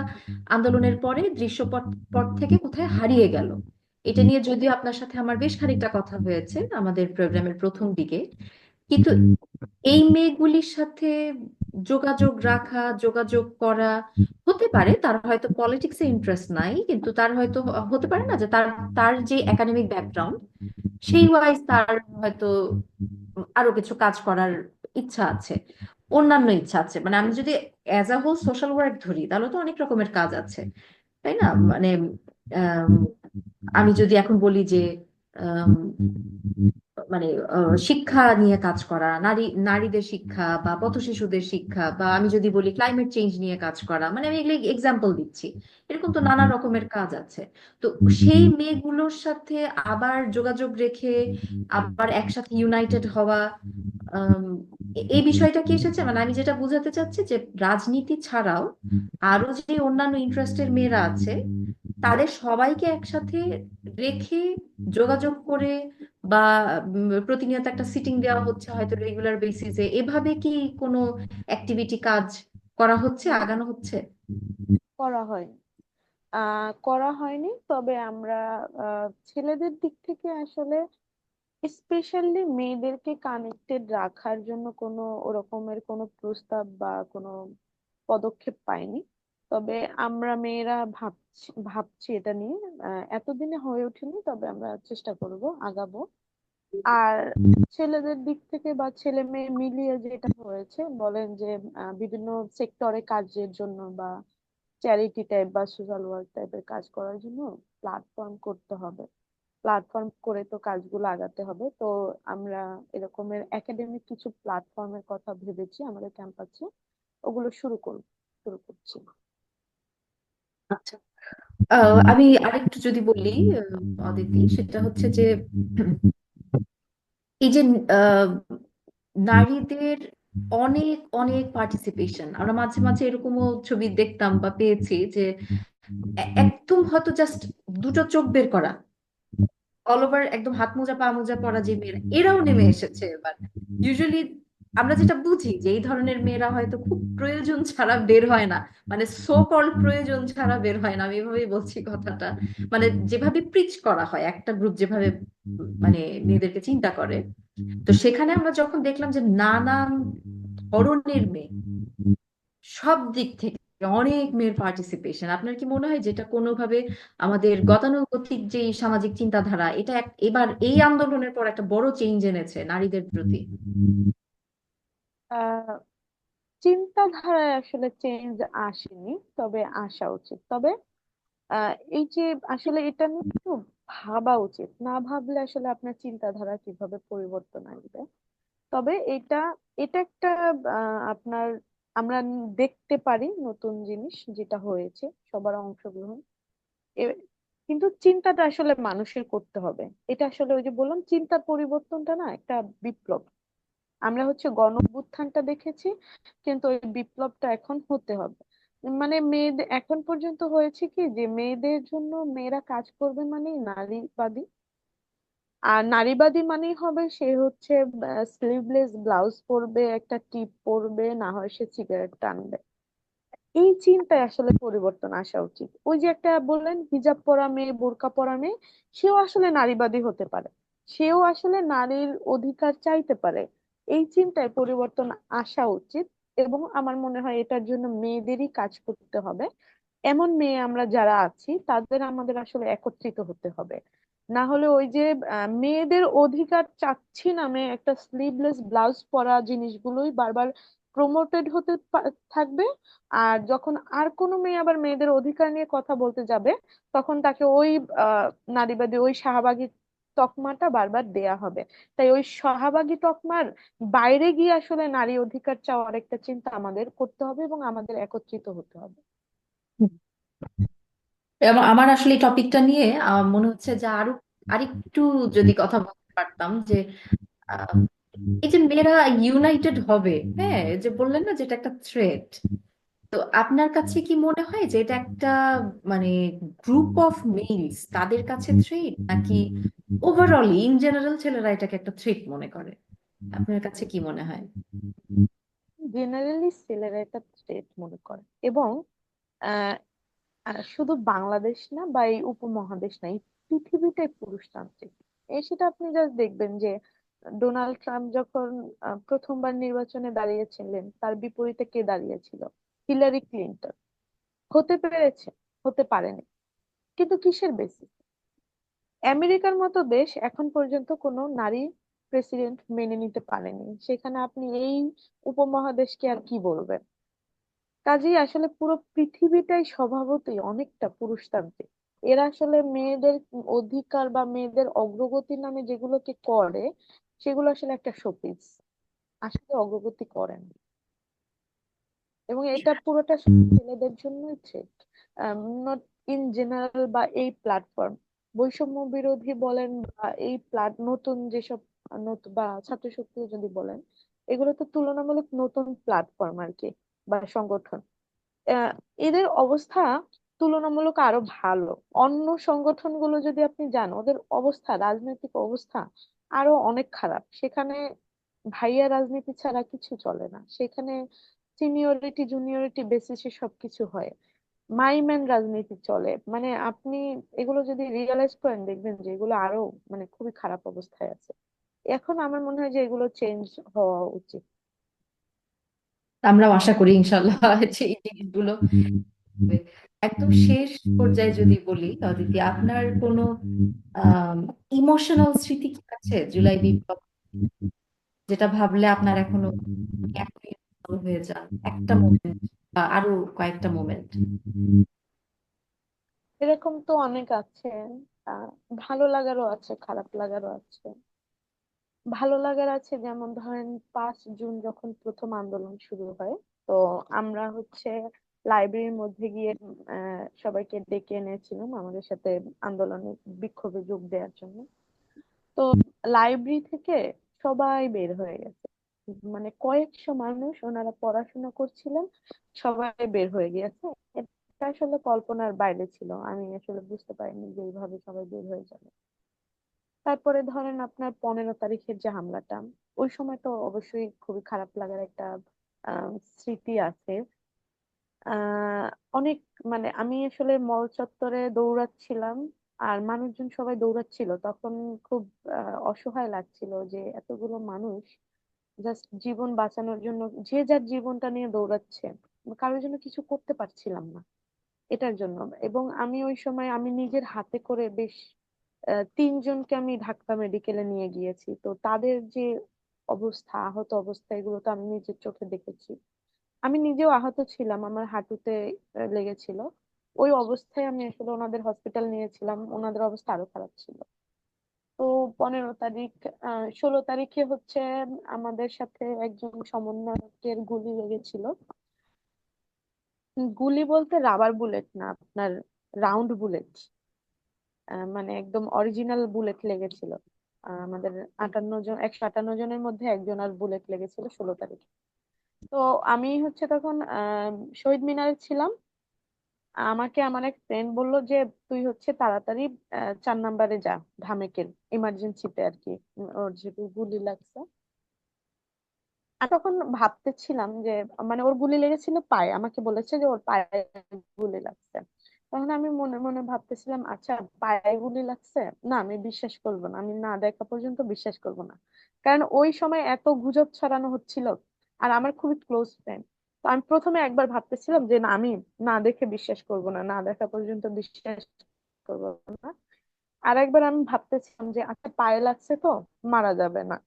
আন্দোলনের পরে দৃশ্যপট পট থেকে কোথায় হারিয়ে গেল, এটা নিয়ে যদিও আপনার সাথে আমার বেশ খানিকটা কথা হয়েছে আমাদের প্রোগ্রামের প্রথম দিকে, কিন্তু এই মেয়েগুলির সাথে যোগাযোগ রাখা, যোগাযোগ করা, হতে পারে তার হয়তো পলিটিক্সে ইন্টারেস্ট নাই, কিন্তু তার হয়তো হতে পারে না যে তার তার যে একাডেমিক ব্যাকগ্রাউন্ড সেই ওয়াইজ তার হয়তো আরো কিছু কাজ করার ইচ্ছা আছে, অন্যান্য ইচ্ছা আছে। মানে আমি যদি as a whole social work ধরি, তাহলে তো অনেক রকমের কাজ আছে, তাই না? মানে আম, আমি যদি এখন বলি যে আম, মানে শিক্ষা নিয়ে কাজ করা, নারীদের শিক্ষা বা পথ শিশুদের শিক্ষা, বা আমি যদি বলি ক্লাইমেট চেঞ্জ নিয়ে কাজ করা, মানে আমি এগুলো এক্সাম্পল দিচ্ছি, এরকম তো নানা রকমের কাজ আছে। তো সেই মেয়েগুলোর সাথে আবার যোগাযোগ রেখে আবার একসাথে ইউনাইটেড হওয়া, আম, এই বিষয়টা কি এসেছে? মানে আমি যেটা বোঝাতে চাচ্ছি যে রাজনীতি ছাড়াও আরো যে অন্যান্য ইন্টারেস্টের মেয়েরা আছে, তাদের সবাইকে একসাথে রেখে যোগাযোগ করে বা প্রতিনিয়ত একটা সিটিং দেওয়া হচ্ছে হয়তো রেগুলার বেসিসে, এভাবে কি কোনো অ্যাক্টিভিটি কাজ করা হচ্ছে, আগানো হচ্ছে? করা হয়নি। করা হয়নি, তবে আমরা ছেলেদের দিক থেকে আসলে স্পেশালি মেয়েদেরকে কানেক্টেড রাখার জন্য কোনো ওরকমের কোনো প্রস্তাব বা কোনো পদক্ষেপ পাইনি। তবে আমরা মেয়েরা ভাবছি ভাবছি এটা নিয়ে। এতদিনে হয়ে ওঠেনি, তবে আমরা চেষ্টা করব, আগাবো। আর ছেলেদের দিক থেকে বা ছেলে মেয়ে মিলিয়ে যেটা হয়েছে বলেন যে বিভিন্ন সেক্টরে কাজের জন্য বা চ্যারিটি টাইপ বা সোশ্যাল ওয়ার্ক টাইপের কাজ করার জন্য প্ল্যাটফর্ম করতে হবে। প্ল্যাটফর্ম করে তো কাজগুলো আগাতে হবে। তো আমরা এরকমের একাডেমিক কিছু প্ল্যাটফর্মের কথা ভেবেছি আমাদের ক্যাম্পাসে, ওগুলো শুরু করছি। আচ্ছা, আমি আরেকটু যদি বলি, অদিতি, সেটা হচ্ছে যে এই যে আহ, নারীদের অনেক অনেক পার্টিসিপেশন, আমরা মাঝে মাঝে এরকমও ছবি দেখতাম বা পেয়েছি যে একদম হয়তো জাস্ট দুটো চোখ বের করা, অল ওভার একদম হাত মোজা পা মোজা পরা যে মেয়েরা, এরাও নেমে এসেছে এবার। ইউজুয়ালি আমরা যেটা বুঝি যে এই ধরনের মেয়েরা হয়তো খুব প্রয়োজন ছাড়া বের হয় না, মানে সো কল প্রয়োজন ছাড়া বের হয় না, আমি এভাবেই বলছি কথাটা। মানে যেভাবে প্রিচ করা হয় একটা গ্রুপ যেভাবে মানে মেয়েদেরকে চিন্তা করে, তো সেখানে আমরা যখন দেখলাম যে নানান ধরনের মেয়ে, সব দিক থেকে অনেক মেয়ের পার্টিসিপেশন, আপনার কি মনে হয় যেটা কোনোভাবে আমাদের গতানুগতিক যে সামাজিক চিন্তাধারা, এটা এবার এই আন্দোলনের পর একটা বড় চেঞ্জ এনেছে নারীদের প্রতি? আহ চিন্তাধারায় আসলে চেঞ্জ আসেনি, তবে আসা উচিত। তবে এই যে আসলে এটা নিয়ে একটু ভাবা উচিত, না ভাবলে আসলে আপনার চিন্তাধারা কিভাবে পরিবর্তন আসবে। তবে এটা এটা একটা আপনার আমরা দেখতে পারি নতুন জিনিস যেটা হয়েছে, সবার অংশগ্রহণ। এ- কিন্তু চিন্তাটা আসলে মানুষের করতে হবে। এটা আসলে ওই যে বললাম, চিন্তার পরিবর্তনটা না একটা বিপ্লব। আমরা হচ্ছে গণ অভ্যুত্থানটা দেখেছি, কিন্তু ওই বিপ্লবটা এখন হতে হবে। মানে মেয়েদের এখন পর্যন্ত হয়েছে কি যে মেয়েদের জন্য মেয়েরা কাজ করবে মানে নারীবাদী। আর নারীবাদী মানেই হবে সে হচ্ছে স্লিভলেস ব্লাউজ পরবে, একটা টিপ পরবে, না হয় সে সিগারেট টানবে। এই চিন্তায় আসলে পরিবর্তন আসা উচিত। ওই যে একটা বললেন হিজাব পরা মেয়ে, বোরকা পরা মেয়ে, সেও আসলে নারীবাদী হতে পারে, সেও আসলে নারীর অধিকার চাইতে পারে। এই চিন্তায় পরিবর্তন আসা উচিত। এবং আমার মনে হয় এটার জন্য মেয়েদেরই কাজ করতে হবে। এমন মেয়ে আমরা যারা আছি তাদের আমাদের আসলে একত্রিত হতে হবে। না হলে ওই যে মেয়েদের অধিকার চাচ্ছি নামে একটা স্লিভলেস ব্লাউজ পরা জিনিসগুলোই বারবার প্রমোটেড হতে থাকবে। আর যখন আর কোনো মেয়ে আবার মেয়েদের অধিকার নিয়ে কথা বলতে যাবে, তখন তাকে ওই আহ নারীবাদী ওই শাহবাগী তকমাটা বারবার দেয়া হবে। তাই ওই শাহবাগী তকমার বাইরে গিয়ে আসলে নারী অধিকার চাওয়ার একটা চিন্তা আমাদের করতে হবে এবং আমাদের একত্রিত হতে হবে। এবং আমার আসলে এই টপিকটা নিয়ে মনে হচ্ছে যে আরো আরেকটু যদি কথা বলতে পারতাম যে আহ, এই যে মেয়েরা ইউনাইটেড হবে, হ্যাঁ, যে বললেন না যেটা একটা থ্রেট, তো আপনার কাছে কি মনে হয় যে এটা একটা মানে গ্রুপ অফ মেইলস তাদের কাছে থ্রেট, নাকি ওভারঅল ইন জেনারেল ছেলেরা এটাকে একটা থ্রেট মনে করে? আপনার কাছে কি মনে হয়? জেনারেলি ছেলেরা এটা থ্রেট মনে করে। এবং আহ শুধু বাংলাদেশ না বা এই উপমহাদেশ না, এই পৃথিবীটাই পুরুষতান্ত্রিক। সেটা আপনি জাস্ট দেখবেন যে ডোনাল্ড ট্রাম্প যখন প্রথমবার নির্বাচনে দাঁড়িয়েছিলেন, তার বিপরীতে কে দাঁড়িয়েছিল? Hillary Clinton. হতে পেরেছে? হতে পারেনি। কিন্তু কিসের বেসিস? আমেরিকার মতো দেশ এখন পর্যন্ত কোনো নারী প্রেসিডেন্ট মেনে নিতে পারেনি, সেখানে আপনি এই উপমহাদেশকে আর কি বলবেন? কাজেই আসলে পুরো পৃথিবীটাই স্বভাবতই অনেকটা পুরুষতান্ত্রিক। এরা আসলে মেয়েদের অধিকার বা মেয়েদের অগ্রগতি নামে যেগুলোকে করে, সেগুলো আসলে একটা শোপিস, আসলে অগ্রগতি করেন। এবং এটা পুরোটা ছেলেদের জন্যই থ্রেট, নট ইন জেনারেল। বা এই প্ল্যাটফর্ম বৈষম্য বিরোধী বলেন বা এই নতুন যেসব নতুন বা ছাত্র শক্তি যদি বলেন, এগুলো তো তুলনামূলক নতুন প্ল্যাটফর্ম আর কি, বা সংগঠন। আহ, এদের অবস্থা তুলনামূলক আরো ভালো। অন্য সংগঠনগুলো যদি আপনি যান, ওদের অবস্থা, রাজনৈতিক অবস্থা আরো অনেক খারাপ। সেখানে ভাইয়া রাজনীতি ছাড়া কিছু চলে না। সেখানে সিনিয়রিটি জুনিয়রিটি বেসিসে সবকিছু হয়। মাইম্যান রাজনীতি চলে। মানে আপনি এগুলো যদি রিয়েলাইজ করেন, দেখবেন যে এগুলো আরো মানে খুবই খারাপ অবস্থায় আছে। এখন আমার মনে হয় যে এগুলো চেঞ্জ হওয়া উচিত। আমরাও আশা করি ইনশাল্লাহ যে এই জিনিসগুলো হবে। একদম শেষ পর্যায়ে যদি বলি, অদিতি, আপনার কোনো ইমোশনাল স্মৃতি কি আছে জুলাই বিপ্লব, যেটা ভাবলে আপনার এখনো এখনই emotional হয়ে যান, একটা মোমেন্ট বা আরো কয়েকটা মোমেন্ট? এরকম তো অনেক আছে। আহ ভালো লাগারও আছে, খারাপ লাগারও আছে। ভালো লাগার আছে, যেমন ধরেন 5 জুন যখন প্রথম আন্দোলন শুরু হয়, তো আমরা হচ্ছে লাইব্রেরির মধ্যে গিয়ে সবাইকে ডেকে এনেছিলাম আমাদের সাথে আন্দোলনে, বিক্ষোভে যোগ দেওয়ার জন্য। তো লাইব্রেরি থেকে সবাই বের হয়ে গেছে। মানে কয়েকশো মানুষ, ওনারা পড়াশোনা করছিলেন, সবাই বের হয়ে গিয়েছে। এটা আসলে কল্পনার বাইরে ছিল। আমি আসলে বুঝতে পারিনি যে এইভাবে সবাই বের হয়ে যাবে। তারপরে ধরেন আপনার 15 তারিখের যে হামলাটা, ওই সময় তো অবশ্যই খুবই খারাপ লাগার একটা স্মৃতি আছে। আহ অনেক, মানে আমি আসলে মল চত্বরে দৌড়াচ্ছিলাম, আর মানুষজন সবাই দৌড়াচ্ছিল তখন। খুব অসহায় লাগছিল যে এতগুলো মানুষ জাস্ট জীবন বাঁচানোর জন্য যে যার জীবনটা নিয়ে দৌড়াচ্ছে। কারোর জন্য কিছু করতে পারছিলাম না এটার জন্য। এবং আমি ওই সময় আমি নিজের হাতে করে বেশ 3জনকে আমি ঢাকা মেডিকেলে নিয়ে গিয়েছি। তো তাদের যে অবস্থা, আহত অবস্থা, এগুলো তো আমি নিজের চোখে দেখেছি। আমি নিজেও আহত ছিলাম, আমার হাঁটুতে লেগেছিল। ওই অবস্থায় আমি আসলে ওনাদের হসপিটাল নিয়েছিলাম, ওনাদের অবস্থা আরো খারাপ ছিল। তো 15 তারিখ, 16 তারিখে হচ্ছে আমাদের সাথে একজন সমন্বয়কের গুলি লেগেছিল। গুলি বলতে রাবার বুলেট না, আপনার রাউন্ড বুলেট। মানে একদম অরিজিনাল বুলেট লেগেছিল। আমাদের 58 জন, 158 জনের মধ্যে একজনের বুলেট লেগেছিল 16 তারিখে। তো আমি হচ্ছে তখন শহীদ মিনারে ছিলাম। আমাকে আমার এক ফ্রেন্ড বললো যে তুই হচ্ছে তাড়াতাড়ি 4 নম্বরে যা, ঢামেকের ইমার্জেন্সিতে আর কি। ওর যে গুলি লাগছে। আমি তখন ভাবতেছিলাম যে, মানে ওর গুলি লেগেছিল পায়ে, আমাকে বলেছে যে ওর পায়ে গুলি লাগছে। তখন আমি মনে মনে ভাবতেছিলাম, আচ্ছা পায়ে গুলি লাগছে, না আমি বিশ্বাস করবো না, আমি না দেখা পর্যন্ত বিশ্বাস করবো না। কারণ ওই সময় এত গুজব ছড়ানো হচ্ছিল, আর আমার খুবই ক্লোজ ফ্রেন্ড। তো আমি প্রথমে একবার ভাবতেছিলাম যে না, আমি না দেখে বিশ্বাস করবো না, না দেখা পর্যন্ত বিশ্বাস করবো না। আর একবার আমি ভাবতেছিলাম যে আচ্ছা পায়ে লাগছে তো মারা যাবে না।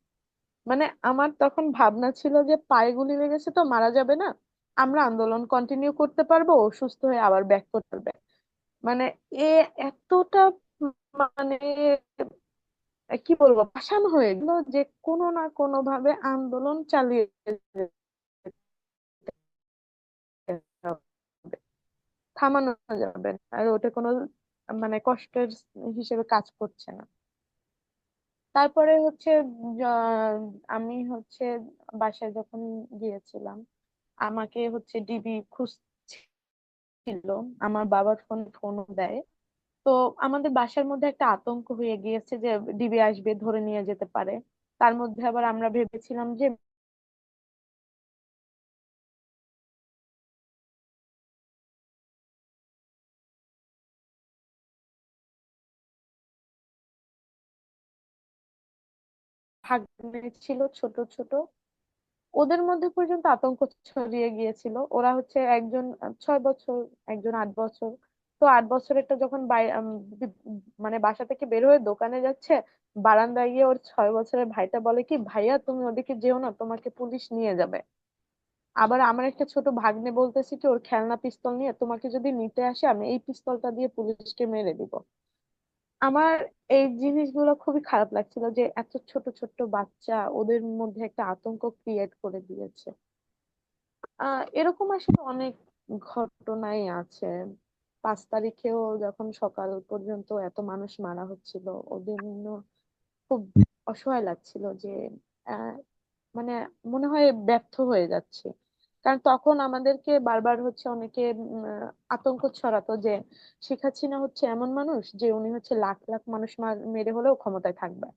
মানে আমার তখন ভাবনা ছিল যে পায়ে গুলি লেগেছে তো মারা যাবে না, আমরা আন্দোলন কন্টিনিউ করতে পারবো, ও সুস্থ হয়ে আবার ব্যাক করতে পারবে। মানে এ এতটা মানে কি বলবো, পাষাণ হয়ে গেল যে কোনো না কোনো ভাবে আন্দোলন চালিয়ে যেতে হবে। থামানো যাবে না। আর ওটা কোনো মানে কষ্টের হিসেবে কাজ করছে না। তারপরে হচ্ছে আমি হচ্ছে বাসায় যখন গিয়েছিলাম, আমাকে হচ্ছে ডিবি খুঁজছিল। আমার বাবার ফোনও দেয়। তো আমাদের বাসার মধ্যে একটা আতঙ্ক হয়ে গিয়েছে যে ডিবি আসবে, ধরে নিয়ে যেতে পারে। তার মধ্যে আবার আমরা ভেবেছিলাম যে ভাগ্নে ছিল ছোট ছোট, ওদের মধ্যে পর্যন্ত আতঙ্ক ছড়িয়ে গিয়েছিল। ওরা হচ্ছে একজন 6 বছর, একজন 8 বছর। তো 8 বছরেরটা যখন মানে বাসা থেকে বের হয়ে দোকানে যাচ্ছে, বারান্দায় গিয়ে ওর 6 বছরের ভাইটা বলে কি, ভাইয়া তুমি ওদিকে যেও না, তোমাকে পুলিশ নিয়ে যাবে। আবার আমার একটা ছোট ভাগ্নে বলতেছে কি, ওর খেলনা পিস্তল নিয়ে, তোমাকে যদি নিতে আসে আমি এই পিস্তলটা দিয়ে পুলিশকে মেরে দিব। আমার এই জিনিসগুলো খুবই খারাপ লাগছিল যে এত ছোট ছোট বাচ্চা, ওদের মধ্যে একটা আতঙ্ক ক্রিয়েট করে দিয়েছে। এরকম আসলে অনেক ঘটনাই আছে। 5 তারিখেও যখন সকাল পর্যন্ত এত মানুষ মারা হচ্ছিল, ওদের জন্য খুব অসহায় লাগছিল যে আহ মানে মনে হয় ব্যর্থ হয়ে যাচ্ছে। কারণ তখন আমাদেরকে বারবার হচ্ছে অনেকে আতঙ্ক ছড়াতো যে শেখ হাসিনা হচ্ছে এমন মানুষ যে উনি হচ্ছে লাখ লাখ মানুষ মেরে হলেও ক্ষমতায় থাকবে।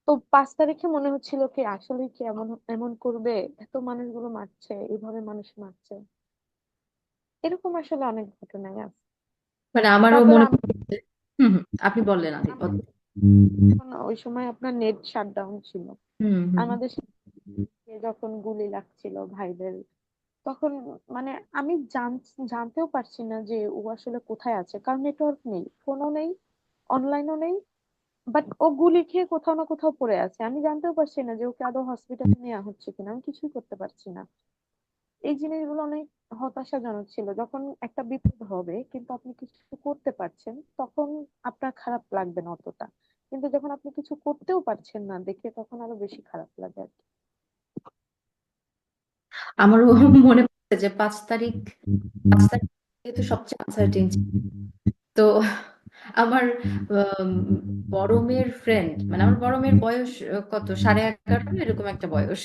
তো 5 তারিখে মনে হচ্ছিল কি আসলে কি এমন এমন করবে, এত মানুষগুলো মারছে, এইভাবে মানুষ মারছে, এরকম আসলে অনেক ঘটনাই আছে। মানে আমারও তারপরে মনে পড়ছে। হুম হুম, আপনি বললেন আদি। আমাদের যখন ওই সময় আপনার নেট শাটডাউন ছিল, হুম হুম। আমাদের সাথে যখন গুলি লাগছিল ভাইদের, তখন মানে আমি জানতেও পারছি না যে ও আসলে কোথায় আছে, কারণ নেটওয়ার্ক নেই, ফোনও নেই, অনলাইনও নেই। বাট ও গুলি খেয়ে কোথাও না কোথাও পড়ে আছে, আমি জানতেও পারছি না যে ওকে আদৌ হসপিটালে নেওয়া হচ্ছে কিনা, আমি কিছুই করতে পারছি না। এই জিনিসগুলো অনেক হতাশাজনক ছিল, যখন একটা বিপদ হবে কিন্তু আপনি কিছু করতে পারছেন, তখন আপনার খারাপ লাগবে না অতটা, কিন্তু যখন আপনি কিছু করতেও পারছেন না দেখে তখন আরো বেশি খারাপ লাগে আর কি। আমারও মনে পড়ছে যে 5 তারিখ, 5 তারিখ যেহেতু সবচেয়ে আনসার্টেন, তো আমার উম, বড় মেয়ের ফ্রেন্ড, মানে আমার বড় মেয়ের বয়স কত, 11.5 এরকম একটা বয়স।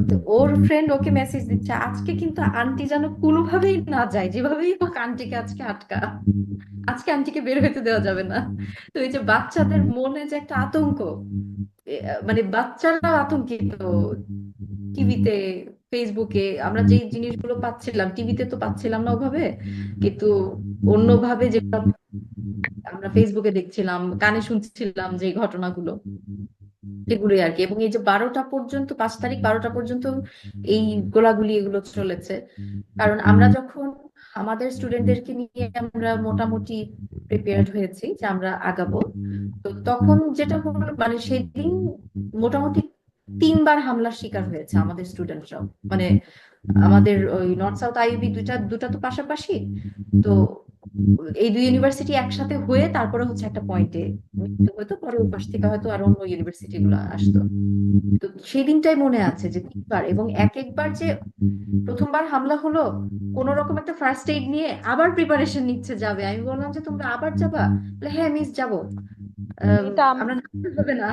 তো ওর ফ্রেন্ড ওকে মেসেজ দিচ্ছে, আজকে কিন্তু আন্টি যেন কোনোভাবেই না যায়, যেভাবেই হোক আন্টিকে আজকে আটকা, আজকে আন্টিকে বের হইতে দেওয়া যাবে না। তো এই যে বাচ্চাদের মনে যে একটা আতঙ্ক, মানে বাচ্চারা আতঙ্কিত। টিভিতে, ফেসবুকে আমরা যেই জিনিসগুলো পাচ্ছিলাম টিভিতে তো পাচ্ছিলাম না ওভাবে, কিন্তু অন্যভাবে যেটা আমরা ফেসবুকে দেখছিলাম, কানে শুনছিলাম যে ঘটনাগুলো, সেগুলোই আর কি। এবং এই যে 12টা পর্যন্ত, 5 তারিখ 12টা পর্যন্ত এই গোলাগুলি এগুলো চলেছে। কারণ আমরা যখন আমাদের স্টুডেন্টদেরকে নিয়ে আমরা মোটামুটি প্রিপেয়ার্ড হয়েছি যে আমরা আগাবো, তো তখন যেটা হলো মানে সেদিন মোটামুটি 3বার হামলার শিকার হয়েছে আমাদের স্টুডেন্টরাও। মানে আমাদের ওই নর্থ সাউথ আইইবি দুইটা দুটা তো পাশাপাশি, তো এই দুই ইউনিভার্সিটি একসাথে হয়ে তারপরে হচ্ছে একটা পয়েন্টে হয়তো পরে ওই পাশ থেকে হয়তো আর অন্য ইউনিভার্সিটি গুলো আসতো। তো সেই দিনটাই মনে আছে যে 3বার, এবং এক একবার যে প্রথমবার হামলা হলো কোন রকম একটা ফার্স্ট এইড নিয়ে আবার প্রিপারেশন নিচ্ছে যাবে, আমি বললাম যে তোমরা আবার যাবা, বলে হ্যাঁ মিস যাবো। এটা আমরা না করলে হবে না।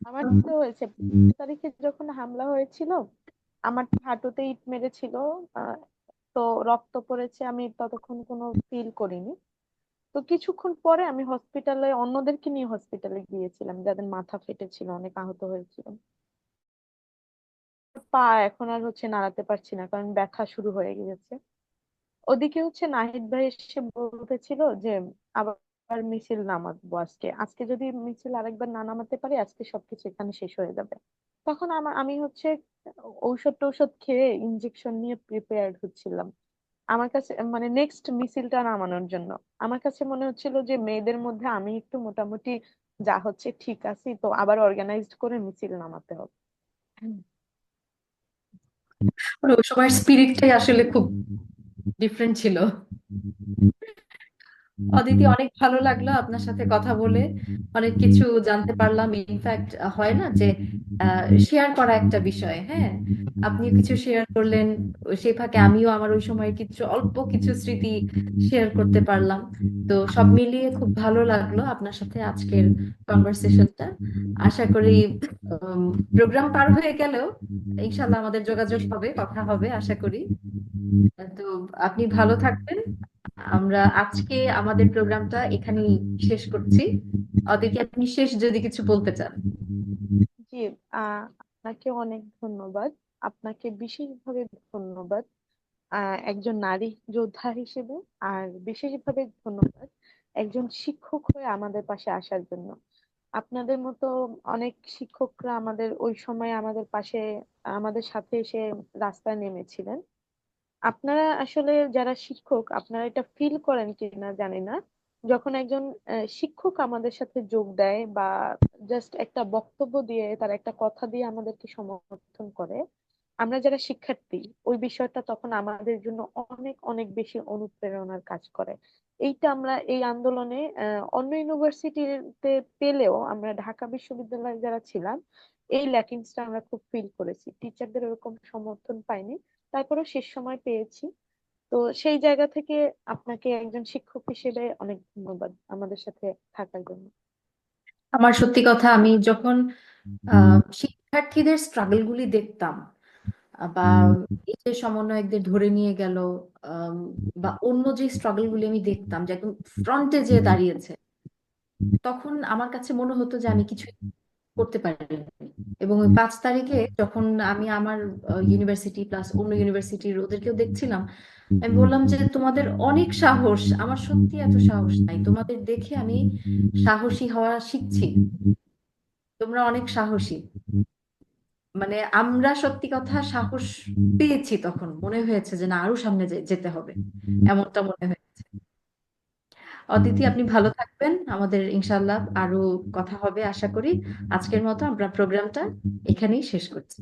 আমার সাথেও হয়েছে। 5 তারিখে যখন হামলা হয়েছিল, আমার হাঁটুতে ইট মেরেছিল। আহ, তো রক্ত পড়েছে, আমি ততক্ষণ কোনো ফিল করিনি। তো কিছুক্ষণ পরে আমি হসপিটালে অন্যদেরকে নিয়ে হসপিটালে গিয়েছিলাম, যাদের মাথা ফেটেছিল, অনেক আহত হয়েছিল। পা এখন আর হচ্ছে নাড়াতে পারছি না, কারণ ব্যথা শুরু হয়ে গিয়েছে। ওদিকে হচ্ছে নাহিদ ভাই এসে বলতেছিল যে আবার মিছিল নামাবো আজকে, আজকে যদি মিছিল আরেকবার না নামাতে পারি আজকে সবকিছু এখানে শেষ হয়ে যাবে। তখন আমি হচ্ছে ঔষধ টৌষধ খেয়ে ইনজেকশন নিয়ে প্রিপেয়ার্ড হচ্ছিলাম আমার কাছে, মানে নেক্সট মিছিলটা নামানোর জন্য। আমার কাছে মনে হচ্ছিল যে মেয়েদের মধ্যে আমি একটু মোটামুটি যা হচ্ছে ঠিক আছি, তো আবার অর্গানাইজড করে মিছিল নামাতে হবে। মানে ওই সময়ের স্পিরিটটাই আসলে খুব ডিফারেন্ট ছিল। অদিতি, অনেক ভালো লাগলো আপনার সাথে কথা বলে, অনেক কিছু জানতে পারলাম। ইনফ্যাক্ট হয় না যে শেয়ার করা একটা বিষয়, হ্যাঁ, আপনিও কিছু শেয়ার করলেন, সেই ফাঁকে আমিও আমার ওই সময়ের কিছু অল্প কিছু স্মৃতি শেয়ার করতে পারলাম। তো সব মিলিয়ে খুব ভালো লাগলো আপনার সাথে আজকের কনভারসেশনটা। আশা করি প্রোগ্রাম পার হয়ে গেলেও ইনশাল্লাহ আমাদের যোগাযোগ হবে, কথা হবে আশা করি। তো আপনি ভালো থাকবেন। আমরা আজকে আমাদের প্রোগ্রামটা এখানেই শেষ করছি। অদিতি, আপনি শেষ যদি কিছু বলতে চান। জি, আপনাকে অনেক ধন্যবাদ। আপনাকে বিশেষভাবে ধন্যবাদ একজন নারী যোদ্ধা হিসেবে, আর বিশেষভাবে ধন্যবাদ একজন শিক্ষক হয়ে আমাদের পাশে আসার জন্য। আপনাদের মতো অনেক শিক্ষকরা আমাদের ওই সময় আমাদের পাশে, আমাদের সাথে এসে রাস্তায় নেমেছিলেন। আপনারা আসলে যারা শিক্ষক, আপনারা এটা ফিল করেন কিনা জানি না, যখন একজন শিক্ষক আমাদের সাথে যোগ দেয় বা জাস্ট একটা বক্তব্য দিয়ে, তার একটা কথা দিয়ে আমাদেরকে সমর্থন করে, আমরা যারা শিক্ষার্থী, ওই বিষয়টা তখন আমাদের জন্য অনেক অনেক বেশি অনুপ্রেরণার কাজ করে। এইটা আমরা এই আন্দোলনে অন্য ইউনিভার্সিটিতে পেলেও আমরা ঢাকা বিশ্ববিদ্যালয়ে যারা ছিলাম, এই ল্যাকিংসটা আমরা খুব ফিল করেছি, টিচারদের ওরকম সমর্থন পাইনি, তারপরেও শেষ সময় পেয়েছি। তো সেই জায়গা থেকে আপনাকে একজন শিক্ষক হিসেবে অনেক ধন্যবাদ আমাদের সাথে থাকার জন্য। আমার সত্যি কথা, আমি যখন শিক্ষার্থীদের স্ট্রাগল গুলি দেখতাম, বা এই যে সমন্বয়কদের ধরে নিয়ে গেল, আম, বা অন্য যে স্ট্রাগল গুলি আমি দেখতাম যে একদম ফ্রন্টে যে দাঁড়িয়েছে, তখন আমার কাছে মনে হতো যে আমি কিছু করতে পারিনি। এবং ওই 5 তারিখে যখন আমি আমার ইউনিভার্সিটি প্লাস অন্য ইউনিভার্সিটির ওদেরকেও দেখছিলাম, আমি বললাম যে তোমাদের অনেক সাহস, আমার সত্যি এত সাহস নাই, তোমাদের দেখে আমি সাহসী হওয়া শিখছি, তোমরা অনেক সাহসী। মানে আমরা সত্যি কথা সাহস পেয়েছি, তখন মনে হয়েছে যে না, আরো সামনে যেতে হবে, এমনটা মনে হয়েছে। অদিতি, আপনি ভালো থাকবেন, আমাদের ইনশাল্লাহ আরো কথা হবে আশা করি। আজকের মতো আমরা প্রোগ্রামটা এখানেই শেষ করছি।